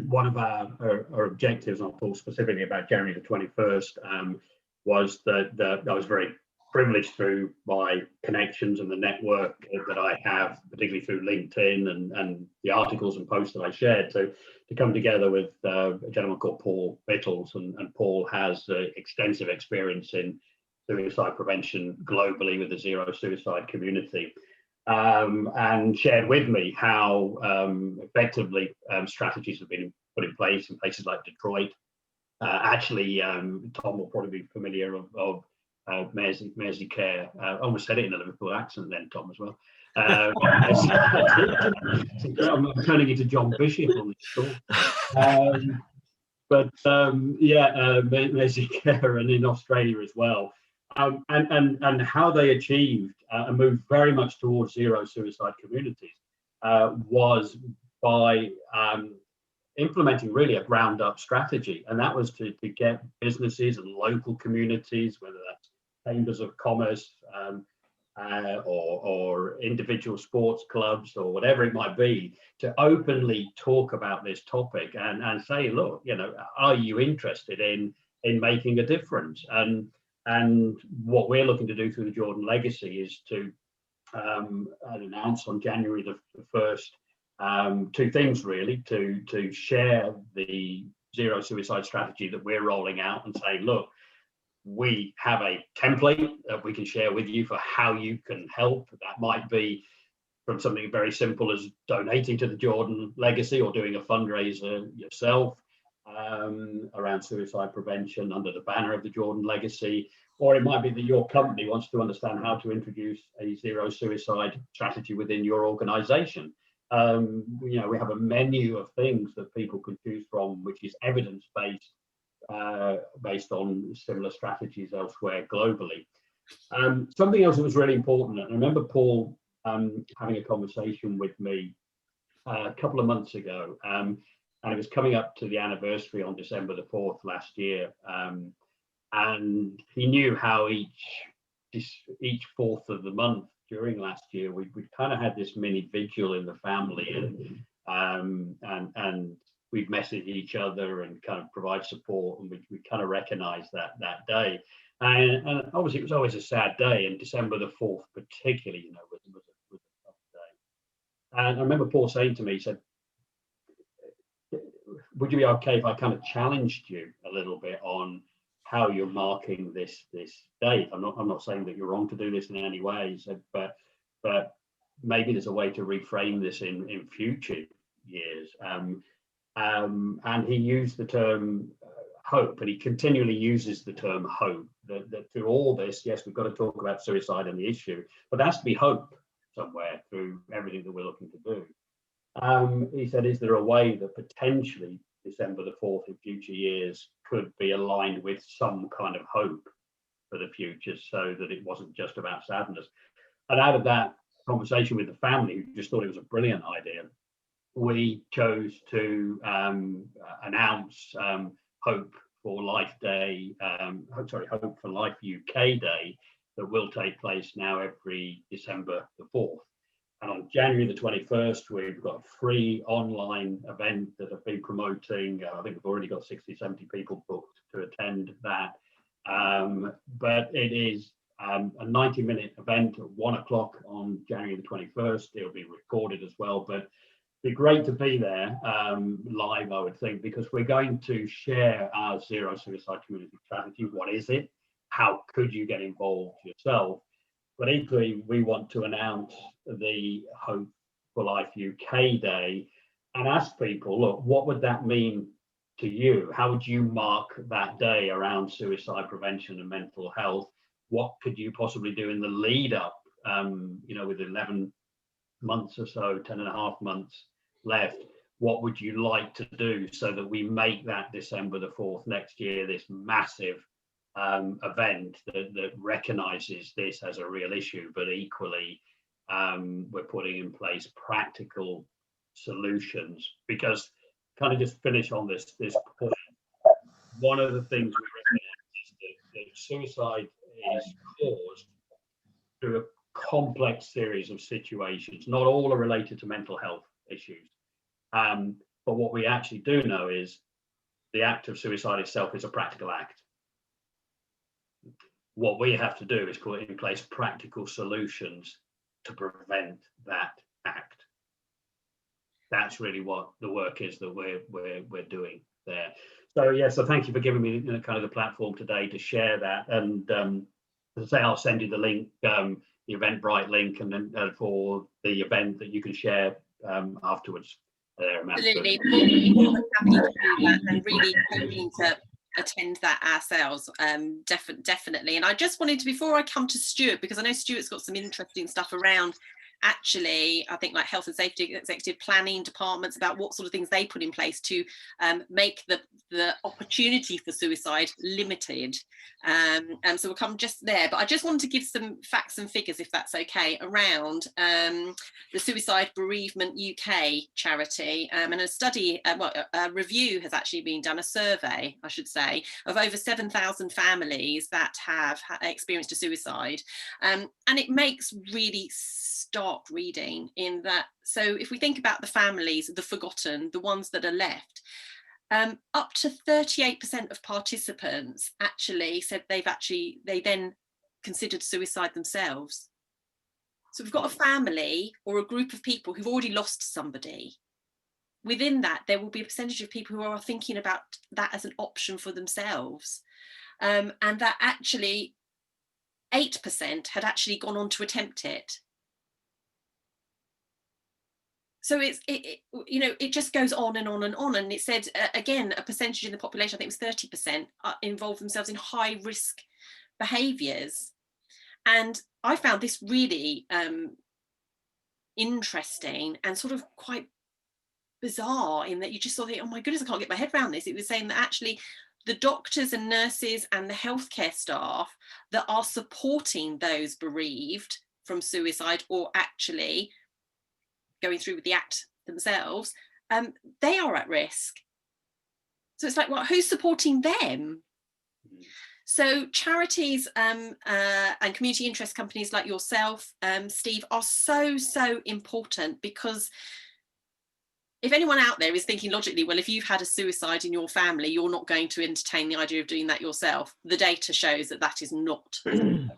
One of our objectives, and I'll talk specifically about January the 21st, was that I was very privileged through my connections and the network that I have, particularly through LinkedIn and the articles and posts that I shared, to come together with a gentleman called Paul Bittles. And Paul has extensive experience in suicide prevention globally with the zero suicide community, and shared with me how effectively strategies have been put in place in places like Detroit. Actually, Tom will probably be familiar of Mersey Care. I almost said it in a Liverpool accent then, Tom, as well. I'm turning into John Bishop on this call. Mersey Care, and in Australia as well. And how they achieved and moved very much towards zero suicide communities was by implementing really a ground up strategy. And that was to get businesses and local communities, whether that's chambers of commerce or individual sports clubs or whatever it might be, to openly talk about this topic and say, look, you know, are you interested in making a difference? And what we're looking to do through the Jordan Legacy is to announce on January the 1st two things really: to share the zero suicide strategy that we're rolling out and saying, look, we have a template that we can share with you for how you can help. That might be from something very simple as donating to the Jordan Legacy or doing a fundraiser yourself around suicide prevention under the banner of the Jordan Legacy. Or it might be that your company wants to understand how to introduce a zero suicide strategy within your organization. We have a menu of things that people can choose from, which is evidence-based, based on similar strategies elsewhere globally. Something else that was really important, and I remember Paul having a conversation with me a couple of months ago, and it was coming up to the anniversary on December the 4th last year, and he knew how each 4th of the month during last year we kind of had this mini vigil in the family, and we'd message each other and kind of provide support, and we kind of recognize that day. And obviously it was always a sad day, and December the 4th particularly, was a tough day. And I remember Paul saying to me, he said, would you be okay if I kind of challenged you a little bit on how you're marking this date? I'm not saying that you're wrong to do this in any way, he said, but maybe there's a way to reframe this in future years. And he used the term hope, and he continually uses the term hope, that through all this, yes, we've got to talk about suicide and the issue, but there has to be hope somewhere through everything that we're looking to do. He said, is there a way that potentially December the 4th in future years could be aligned with some kind of hope for the future, so that it wasn't just about sadness? And out of that conversation with the family, who just thought it was a brilliant idea, we chose to announce Hope for Life Day, Hope for Life UK Day, that will take place now every December the 4th. And on January the 21st, we've got a free online event that I've been promoting. I think we've already got 60, 70 people booked to attend that. But it is a 90-minute event at 1 o'clock on January the 21st. It'll be recorded as well, but it'd be great to be there live, I would think, because we're going to share our zero suicide community strategy. What is it? How could you get involved yourself? But equally, we want to announce the Hope for Life UK Day and ask people, look, what would that mean to you? How would you mark that day around suicide prevention and mental health? What could you possibly do in the lead up, with 11 months or so, 10 and a half months left? What would you like to do so that we make that December the 4th next year this massive event that recognizes this as a real issue, but equally we're putting in place practical solutions? Because kind of just finish on this point, one of the things we recognize is that suicide is caused through a complex series of situations. Not all are related to mental health issues, but what we actually do know is the act of suicide itself is a practical act. What we have to do is put in place practical solutions to prevent that act. That's really what the work is that we're doing there. So thank you for giving me kind of the platform today to share that. And as I say, I'll send you the link, the Eventbrite link, and then for the event that you can share afterwards. Absolutely, more than happy to do that, and really hoping to attend that ourselves, definitely. And I just wanted to, before I come to Stuart, because I know Stuart's got some interesting stuff around, actually, I think, like health and safety executive planning departments, about what sort of things they put in place to make the opportunity for suicide limited. So we'll come just there, but I just wanted to give some facts and figures, if that's okay, around the Suicide Bereavement UK charity, and a study, a review has actually been done, a survey, I should say, of over 7,000 families that have experienced a suicide, and it makes really stark reading in that. So if we think about the families, the forgotten, the ones that are left, up to 38% of participants actually said they then considered suicide themselves. So we've got a family or a group of people who've already lost somebody, within that, there will be a percentage of people who are thinking about that as an option for themselves. And that actually 8% had actually gone on to attempt it. So it just goes on and on and on. And it said, again, a percentage in the population, I think it was 30%, involve themselves in high risk behaviours. And I found this really interesting and sort of quite bizarre, in that you just thought, oh my goodness, I can't get my head around this. It was saying that actually the doctors and nurses and the healthcare staff that are supporting those bereaved from suicide, or actually going through with the act themselves, they are at risk. So it's like, well, who's supporting them? So charities and community interest companies like yourself, Steve, are so important, because if anyone out there is thinking logically, well, if you've had a suicide in your family, you're not going to entertain the idea of doing that yourself. The data shows that that is not the case.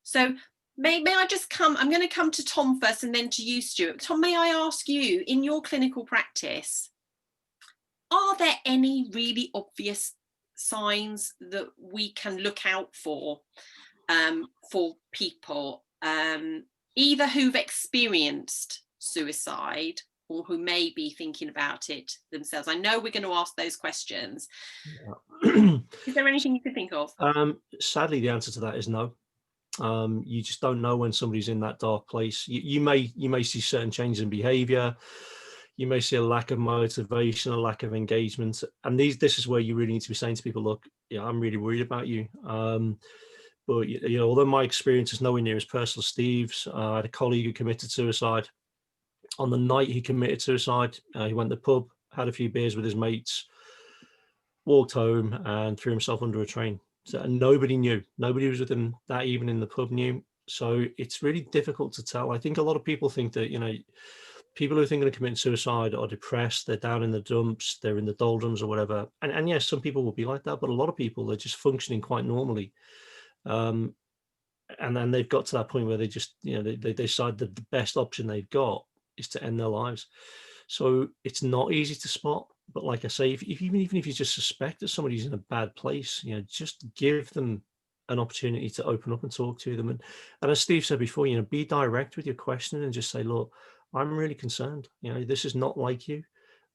So may I just come, I'm going to come to Tom first and then to you, Stuart. Tom, may I ask you, in your clinical practice, are there any really obvious signs that we can look out for people, either who've experienced suicide or who may be thinking about it themselves? I know we're going to ask those questions. Yeah. Is there anything you could think of? Sadly, the answer to that is no. You just don't know when somebody's in that dark place. You may see certain changes in behavior. You may see a lack of motivation, a lack of engagement. And this is where you really need to be saying to people, look, yeah, I'm really worried about you. But although my experience is nowhere near as personal as Steve's, I had a colleague who committed suicide. On the night he committed suicide, he went to the pub, had a few beers with his mates, walked home and threw himself under a train. So, and nobody knew. Nobody was with him that evening in the pub knew. So it's really difficult to tell. I think a lot of people think that, people who are thinking of committing suicide are depressed, they're down in the dumps, they're in the doldrums or whatever. And yes, some people will be like that, but a lot of people are just functioning quite normally. And then they've got to that point where they just, they decide that the best option they've got is to end their lives. So it's not easy to spot. But like I say, even if you just suspect that somebody's in a bad place, just give them an opportunity to open up and talk to them. And as Steve said before, be direct with your questioning and just say, look, I'm really concerned. This is not like you.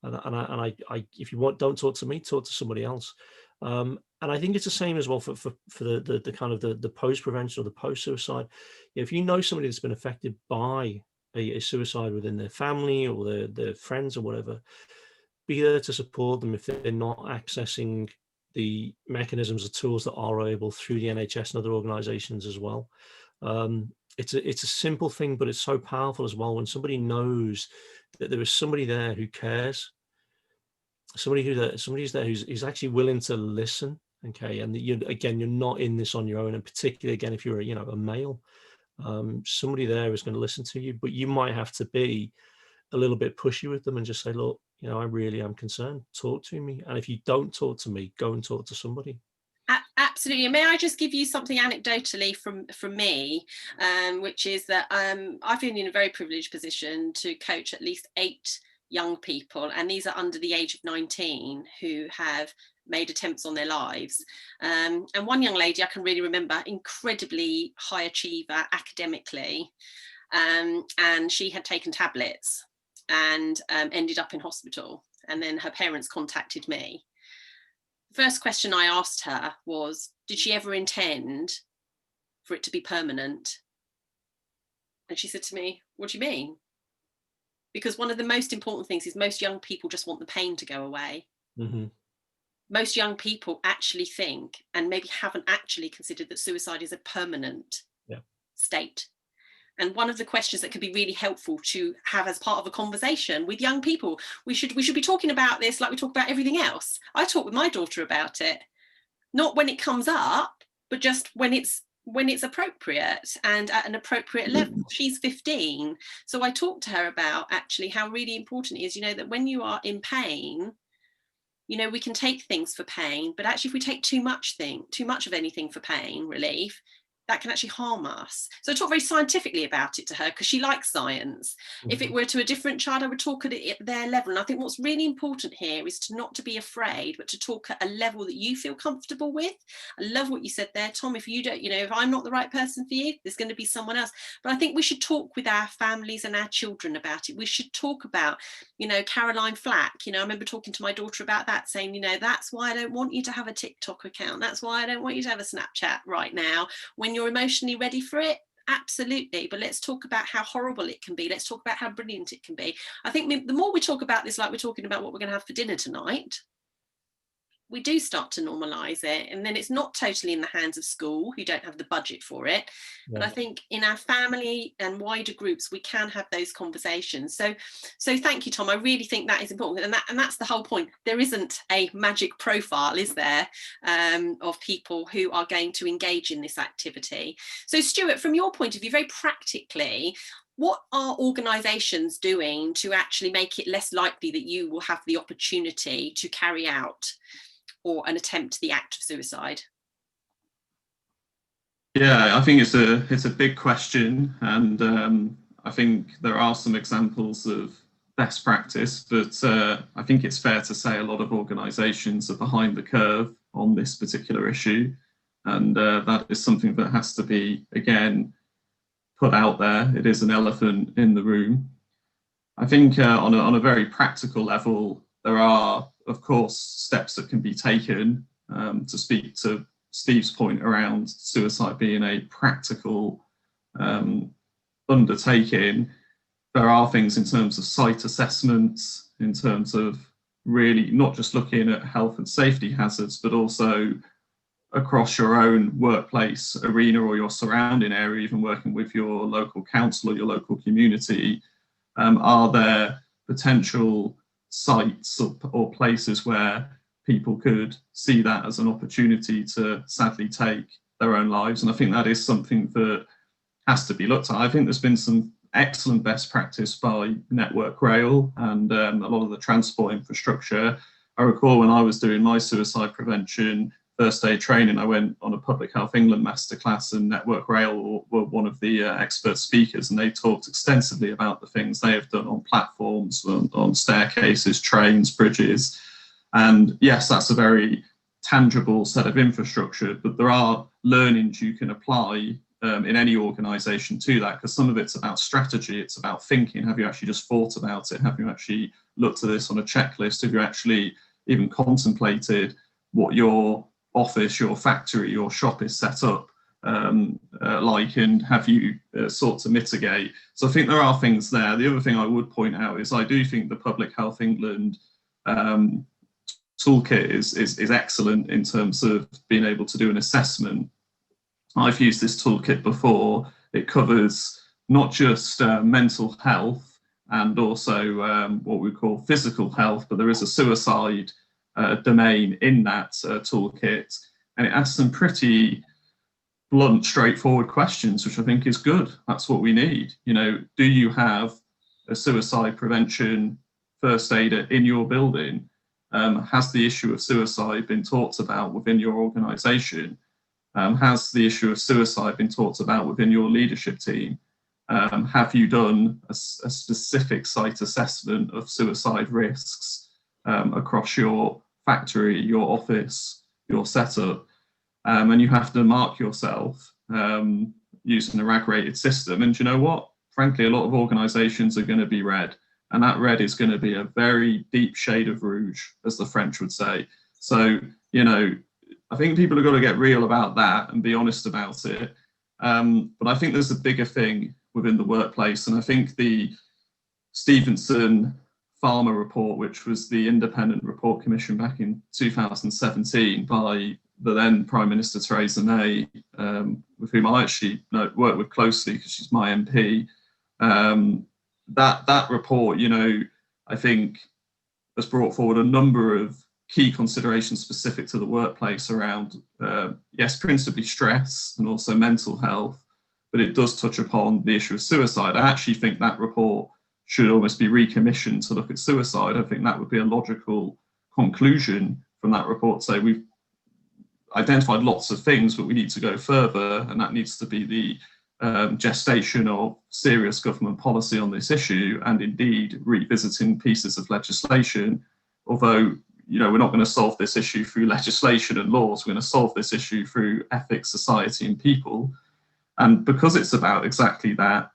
And I if you want, don't talk to me, talk to somebody else. And I think it's the same as well for the kind of the post-prevention or the post-suicide. If you know somebody that's been affected by a suicide within their family or their friends or whatever, be there to support them if they're not accessing the mechanisms or tools that are available through the NHS and other organisations as well. It's a simple thing, but it's so powerful as well when somebody knows that there is somebody there who cares, somebody's there who's actually willing to listen. Okay, and you're not in this on your own, and particularly again if you're a male, somebody there is going to listen to you, but you might have to be a little bit pushy with them and just say, look, I really am concerned. Talk to me. And if you don't talk to me, go and talk to somebody. Absolutely. And may I just give you something anecdotally from me, which is that I've been in a very privileged position to coach at least 8 young people, and these are under the age of 19 who have made attempts on their lives. And one young lady I can really remember, incredibly high achiever academically, and she had taken tablets and ended up in hospital. And then her parents contacted me. The first question I asked her was, did she ever intend for it to be permanent? And she said to me, what do you mean? Because one of the most important things is most young people just want the pain to go away. Mm-hmm. Most young people actually think, and maybe haven't actually considered, that suicide is a permanent state. And one of the questions that could be really helpful to have as part of a conversation with young people, we should be talking about this like we talk about everything else. I talk with my daughter about it, not when it comes up, but just when it's appropriate and at an appropriate level. She's 15. So I talk to her about actually how really important it is, that when you are in pain, we can take things for pain, but actually if we take too much of anything for pain relief, that can actually harm us. So I talk very scientifically about it to her because she likes science. If it were to a different child, I would talk at it at their level. And I think what's really important here is to not to be afraid, but to talk at a level that you feel comfortable with. I love what you said there, Tom. If you don't, if I'm not the right person for you, there's going to be someone else. But I think we should talk with our families and our children about it. We should talk about, Caroline Flack, I remember talking to my daughter about that, saying, that's why I don't want you to have a TikTok account. That's why I don't want you to have a Snapchat right now. When you're emotionally ready for it, absolutely. But let's talk about how horrible it can be. Let's talk about how brilliant it can be. I think the more we talk about this, like we're talking about what we're going to have for dinner tonight, we do start to normalise it, and then it's not totally in the hands of school, who don't have the budget for it. But I think in our family and wider groups, we can have those conversations. So thank you, Tom. I really think that is important, and that's the whole point. There isn't a magic profile, is there, of people who are going to engage in this activity. So Stuart, from your point of view, very practically, what are organisations doing to actually make it less likely that you will have the opportunity to carry out or an attempt the act of suicide? Yeah, I think it's a big question, and I think there are some examples of best practice, but I think it's fair to say a lot of organisations are behind the curve on this particular issue, and that is something that has to be, again, put out there. It is an elephant in the room. I think on a very practical level, there are, of course, steps that can be taken. To speak to Steve's point around suicide being a practical undertaking, there are things in terms of site assessments, in terms of really not just looking at health and safety hazards, but also across your own workplace arena or your surrounding area, even working with your local council or your local community. Are there potential sites or places where people could see that as an opportunity to sadly take their own lives? And I think that is something that has to be looked at. I think there's been some excellent best practice by Network Rail and a lot of the transport infrastructure. I recall when I was doing my suicide prevention first aid training, I went on a Public Health England masterclass, and Network Rail were one of the expert speakers, and they talked extensively about the things they have done on platforms, on staircases, trains, bridges. And yes, that's a very tangible set of infrastructure, but there are learnings you can apply in any organisation to that, because some of it's about strategy, it's about thinking. Have you actually just thought about it? Have you actually looked at this on a checklist? Have you actually even contemplated what your office, your factory, your shop is set up like, and have you sought to mitigate? So I think there are things there. The other thing I would point out is I do think the Public Health England toolkit is excellent in terms of being able to do an assessment. I've used this toolkit before. It covers not just mental health and also what we call physical health, but there is a suicide domain in that toolkit, and it asks some pretty blunt, straightforward questions, which I think is good. That's what we need. Do you have a suicide prevention first aider in your building? Has the issue of suicide been talked about within your organisation? Has the issue of suicide been talked about within your leadership team? Have you done a specific site assessment of suicide risks across your factory, your office, your setup? And you have to mark yourself using a RAG-rated system. And you know what? Frankly, a lot of organisations are going to be red, and that red is going to be a very deep shade of rouge, as the French would say. So, I think people have got to get real about that and be honest about it. But I think there's a bigger thing within the workplace, and I think the Stevenson Farmer report, which was the independent report commissioned back in 2017 by the then Prime Minister Theresa May, with whom I actually work with closely because she's my MP. That report, I think has brought forward a number of key considerations specific to the workplace around, yes, principally stress and also mental health, but it does touch upon the issue of suicide. I actually think that report should almost be recommissioned to look at suicide. I think that would be a logical conclusion from that report. So identified lots of things, but we need to go further, and that needs to be the gestation of serious government policy on this issue, and indeed revisiting pieces of legislation. Although, you know, we're not going to solve this issue through legislation and laws, we're going to solve this issue through ethics, society and people. And because it's about exactly that,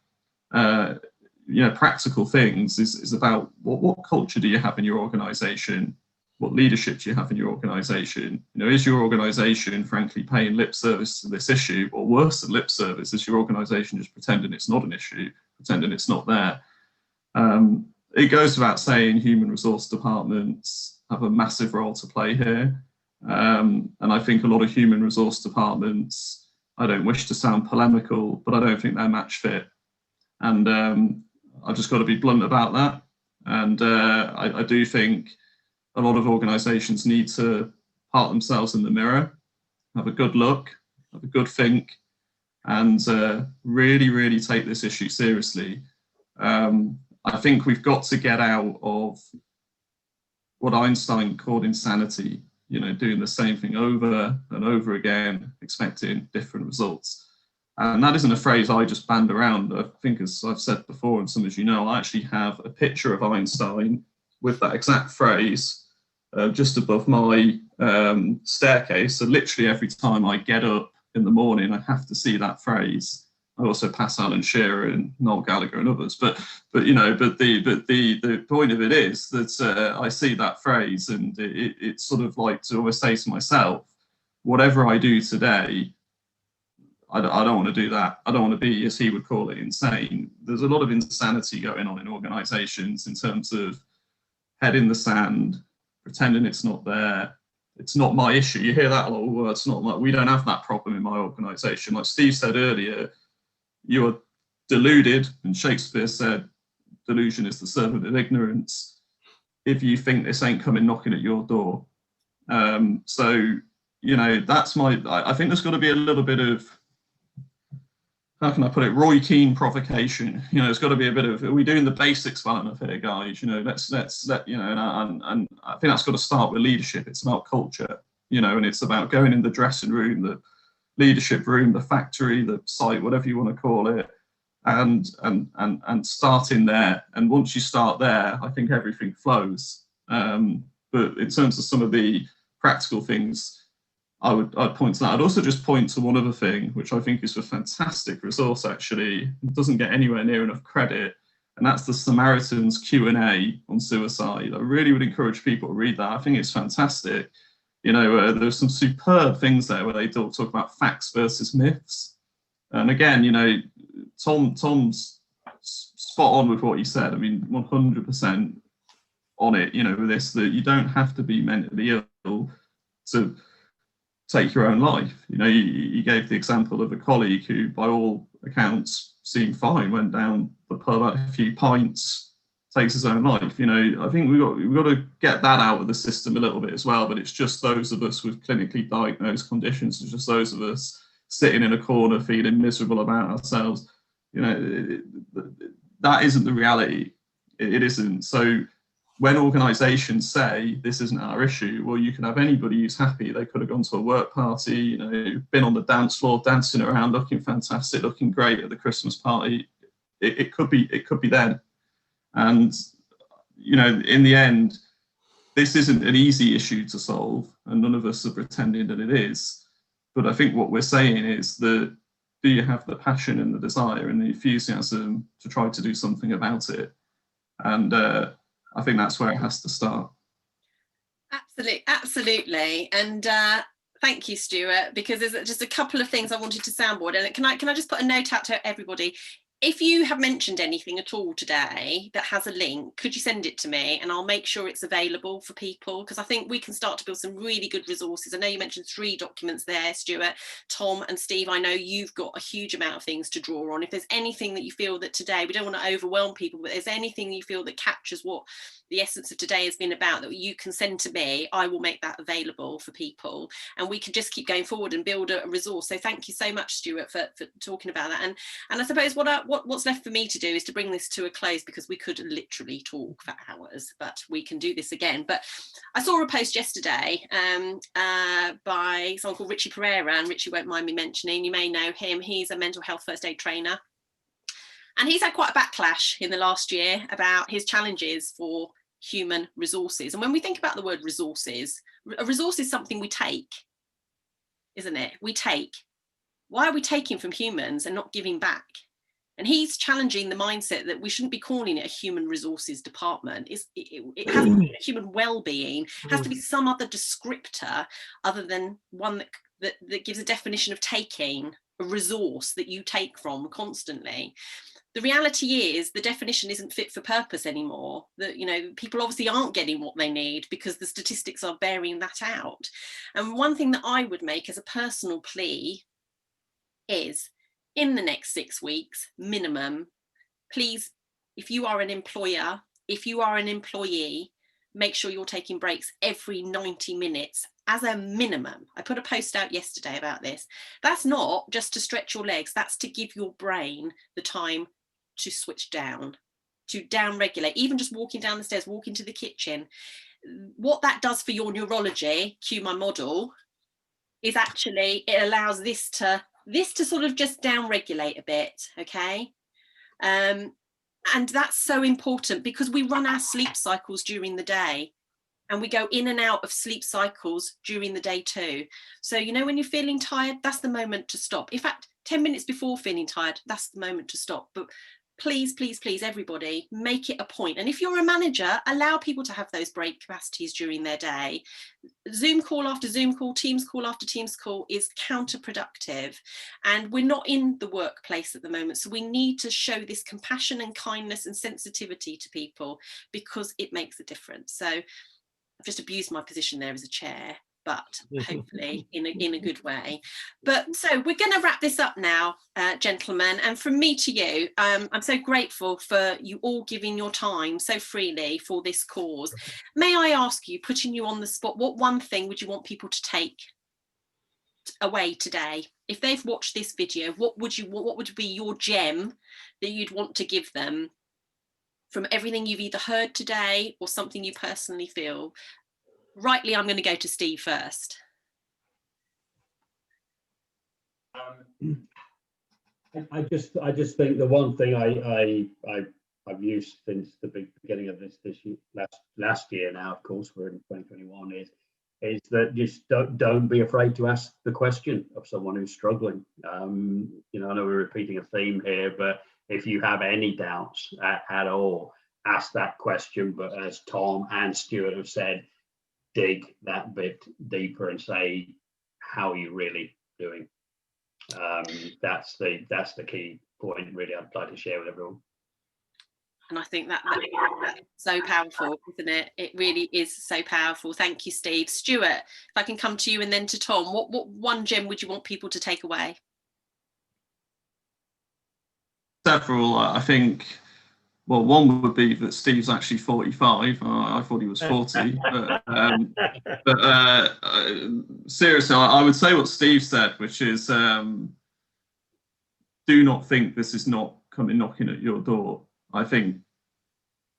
you know, practical things is about what culture do you have in your organisation? What leadership do you have in your organisation? You know, is your organisation frankly paying lip service to this issue, or worse than lip service, is your organisation just pretending it's not an issue, pretending it's not there? It goes without saying human resource departments have a massive role to play here. And I think a lot of human resource departments, I don't wish to sound polemical, but I don't think they're match fit. And I've just got to be blunt about that. And I do think a lot of organisations need to part themselves in the mirror, have a good look, have a good think, and really, really take this issue seriously. I think we've got to get out of what Einstein called insanity, you know, doing the same thing over and over again, expecting different results. And that isn't a phrase I just band around. I think, as I've said before, and some as you know, I actually have a picture of Einstein with that exact phrase just above my staircase. So literally every time I get up in the morning, I have to see that phrase. I also pass Alan Shearer and Noel Gallagher and others. But you know, the point of it is that I see that phrase, and it's sort of like to always say to myself, whatever I do today, I don't want to do that. I don't want to be, as he would call it, insane. There's a lot of insanity going on in organisations in terms of head in the sand, pretending it's not there. It's not my issue. You hear that a lot. Well, it's not we don't have that problem in my organisation. Like Steve said earlier, you are deluded, and Shakespeare said, delusion is the servant of ignorance, if you think this ain't coming knocking at your door. So, you know, that's I think there's got to be a little bit of, how can I put it, Roy Keane provocation. You know, there's got to be a bit of, are we doing the basics well enough here, guys? You know, let's you know, and I think that's got to start with leadership. It's about culture, you know, and it's about going in the dressing room, the leadership room, the factory, the site, whatever you want to call it, and starting there. And once you start there, I think everything flows. But in terms of some of the practical things, I'd point to that. I'd also just point to one other thing, which I think is a fantastic resource, actually. It doesn't get anywhere near enough credit, and that's the Samaritan's Q&A on suicide. I really would encourage people to read that. I think it's fantastic. You know, there's some superb things there where they talk about facts versus myths. And again, you know, Tom's spot on with what he said. I mean, 100% on it, you know, with this, that you don't have to be mentally ill to take your own life. You know, you gave the example of a colleague who, by all accounts, seemed fine, went down the pub, had a few pints, takes his own life. You know, I think we've got to get that out of the system a little bit as well. But it's just those of us with clinically diagnosed conditions, it's just those of us sitting in a corner feeling miserable about ourselves. You know, that isn't the reality. It isn't. So when organisations say this isn't our issue, well, you can have anybody who's happy. They could have gone to a work party, you know, been on the dance floor, dancing around, looking fantastic, looking great at the Christmas party. It could be then. And, you know, in the end, this isn't an easy issue to solve, and none of us are pretending that it is. But I think what we're saying is that, do you have the passion and the desire and the enthusiasm to try to do something about it? And I think that's where it has to start. Absolutely. And thank you, Stuart, because there's just a couple of things I wanted to soundboard. And can I just put a note out to everybody? If you have mentioned anything at all today that has a link, could you send it to me, and I'll make sure it's available for people, because I think we can start to build some really good resources. I know you mentioned 3 documents there, Stuart, Tom and Steve. I know you've got a huge amount of things to draw on. If there's anything that you feel that today, we don't want to overwhelm people, but there's anything you feel that captures what the essence of today has been about, that you can send to me, I will make that available for people, and we can just keep going forward and build a resource. So thank you so much, Stuart, for talking about that. And I suppose what's left for me to do is to bring this to a close, because we could literally talk for hours, but we can do this again. But I saw a post yesterday by someone called Richie Pereira, and Richie won't mind me mentioning, you may know him. He's a mental health first aid trainer, and he's had quite a backlash in the last year about his challenges for human resources. And when we think about the word resources, a resource is something we take, isn't it? We take. Why are we taking from humans and not giving back? And he's challenging the mindset that we shouldn't be calling it a human resources department. It has to be human well-being. It has to be some other descriptor other than one that gives a definition of taking, a resource that you take from constantly. The reality is the definition isn't fit for purpose anymore. That, you know, people obviously aren't getting what they need because the statistics are bearing that out. And one thing that I would make as a personal plea is, in the next 6 weeks minimum, please, if you are an employer, if you are an employee, make sure you're taking breaks every 90 minutes as a minimum. I put a post out yesterday about this. That's not just to stretch your legs, that's to give your brain the time to switch down, to down regulate. Even just walking down the stairs, walking to the kitchen, what that does for your neurology, cue my model, is actually, it allows this to sort of just down regulate a bit. Okay. And that's so important, because we run our sleep cycles during the day, and we go in and out of sleep cycles during the day too. So, you know, when you're feeling tired, that's the moment to stop. In fact, 10 minutes before feeling tired, that's the moment to stop. But please, please, please, everybody, make it a point. And if you're a manager, allow people to have those break capacities during their day. Zoom call after Zoom call, Teams call after Teams call is counterproductive. And we're not in the workplace at the moment. So we need to show this compassion and kindness and sensitivity to people, because it makes a difference. So I've just abused my position there as a chair, but hopefully in a good way. But so we're going to wrap this up now, gentlemen. And from me to you, I'm so grateful for you all giving your time so freely for this cause. May I ask you, putting you on the spot, what one thing would you want people to take away today? If they've watched this video, what would be your gem that you'd want to give them from everything you've either heard today or something you personally feel? Rightly, I'm going to go to Steve first. I just think the one thing I've used since the beginning of this year, last year now, of course, we're in 2021, is that just don't be afraid to ask the question of someone who's struggling. You know, I know we're repeating a theme here, but if you have any doubts at all, ask that question. But as Tom and Stuart have said, dig that bit deeper and say, how are you really doing? That's the key point, really, I'd like to share with everyone. And I think that's so powerful, isn't it? It really is so powerful. Thank you, Steve. Stuart, if I can come to you and then to Tom, what one gem would you want people to take away? Several, I think. Well, one would be that Steve's actually 45. I thought he was 40. but seriously, I would say what Steve said, which is, do not think this is not coming knocking at your door. I think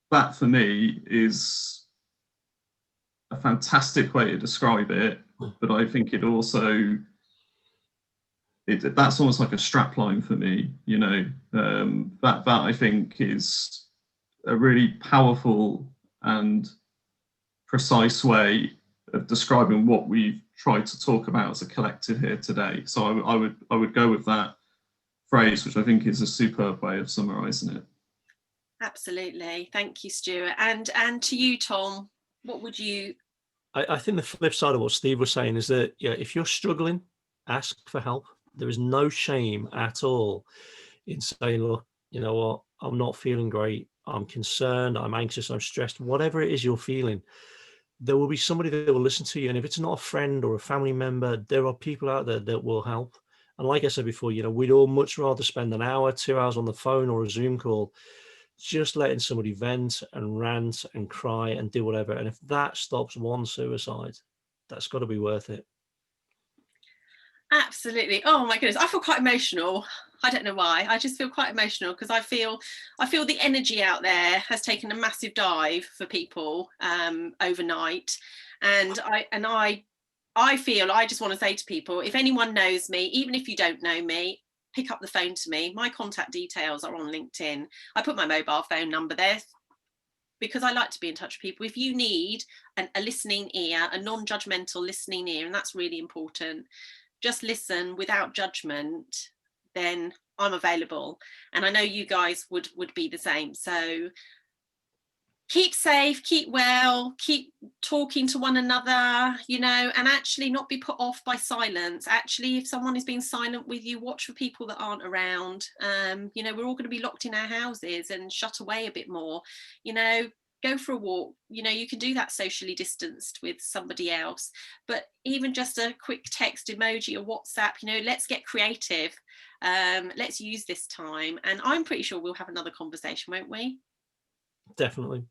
that for me is a fantastic way to describe it. But I think it also, that's almost like a strapline for me, you know. That I think is a really powerful and precise way of describing what we've tried to talk about as a collective here today. So I would go with that phrase, which I think is a superb way of summarising it. Absolutely, thank you, Stuart. And to you, Tom, what would you? I think the flip side of what Steve was saying is that, yeah, if you're struggling, ask for help. There is no shame at all in saying, look, you know what, I'm not feeling great, I'm concerned, I'm anxious, I'm stressed, whatever it is you're feeling, there will be somebody that will listen to you. And if it's not a friend or a family member, there are people out there that will help. And like I said before, you know, we'd all much rather spend an hour, 2 hours on the phone or a Zoom call just letting somebody vent and rant and cry and do whatever. And if that stops one suicide, that's got to be worth it. Absolutely. Oh my goodness, I feel quite emotional. I don't know why. I just feel quite emotional because I feel the energy out there has taken a massive dive for people overnight, and I feel I just want to say to people, if anyone knows me, even if you don't know me, pick up the phone to me. My contact details are on LinkedIn. I put my mobile phone number there because I like to be in touch with people. If you need a listening ear, a non-judgmental listening ear, and that's really important, just listen without judgment, then I'm available. And I know you guys would be the same. So keep safe, keep well, keep talking to one another, you know, and actually not be put off by silence. Actually, if someone is being silent with you, watch for people that aren't around. You know, we're all going to be locked in our houses and shut away a bit more, you know. Go for a walk, you know, you can do that socially distanced with somebody else, but even just a quick text emoji or WhatsApp, you know, let's get creative. Let's use this time, and I'm pretty sure we'll have another conversation, won't we? Definitely.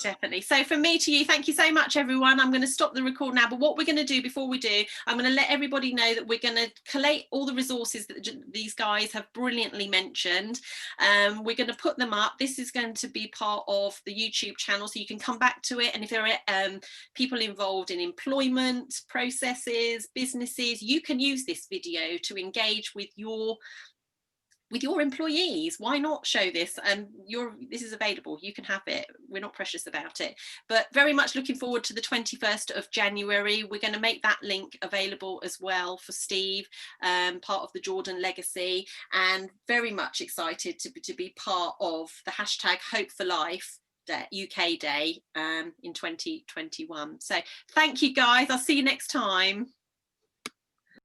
Definitely. So from me to you, thank you so much, everyone. I'm going to stop the record now, but what we're going to do before we do, I'm going to let everybody know that we're going to collate all the resources that these guys have brilliantly mentioned. We're going to put them up. This is going to be part of the YouTube channel, so you can come back to it. And if there are people involved in employment processes, businesses, you can use this video to engage with your employees. Why not show this? And this is available, you can have it. We're not precious about it, but very much looking forward to the 21st of January. We're going to make that link available as well for Steve, part of the Jordan legacy, and very much excited to be part of the hashtag Hope for Life UK Day in 2021. So thank you guys, I'll see you next time.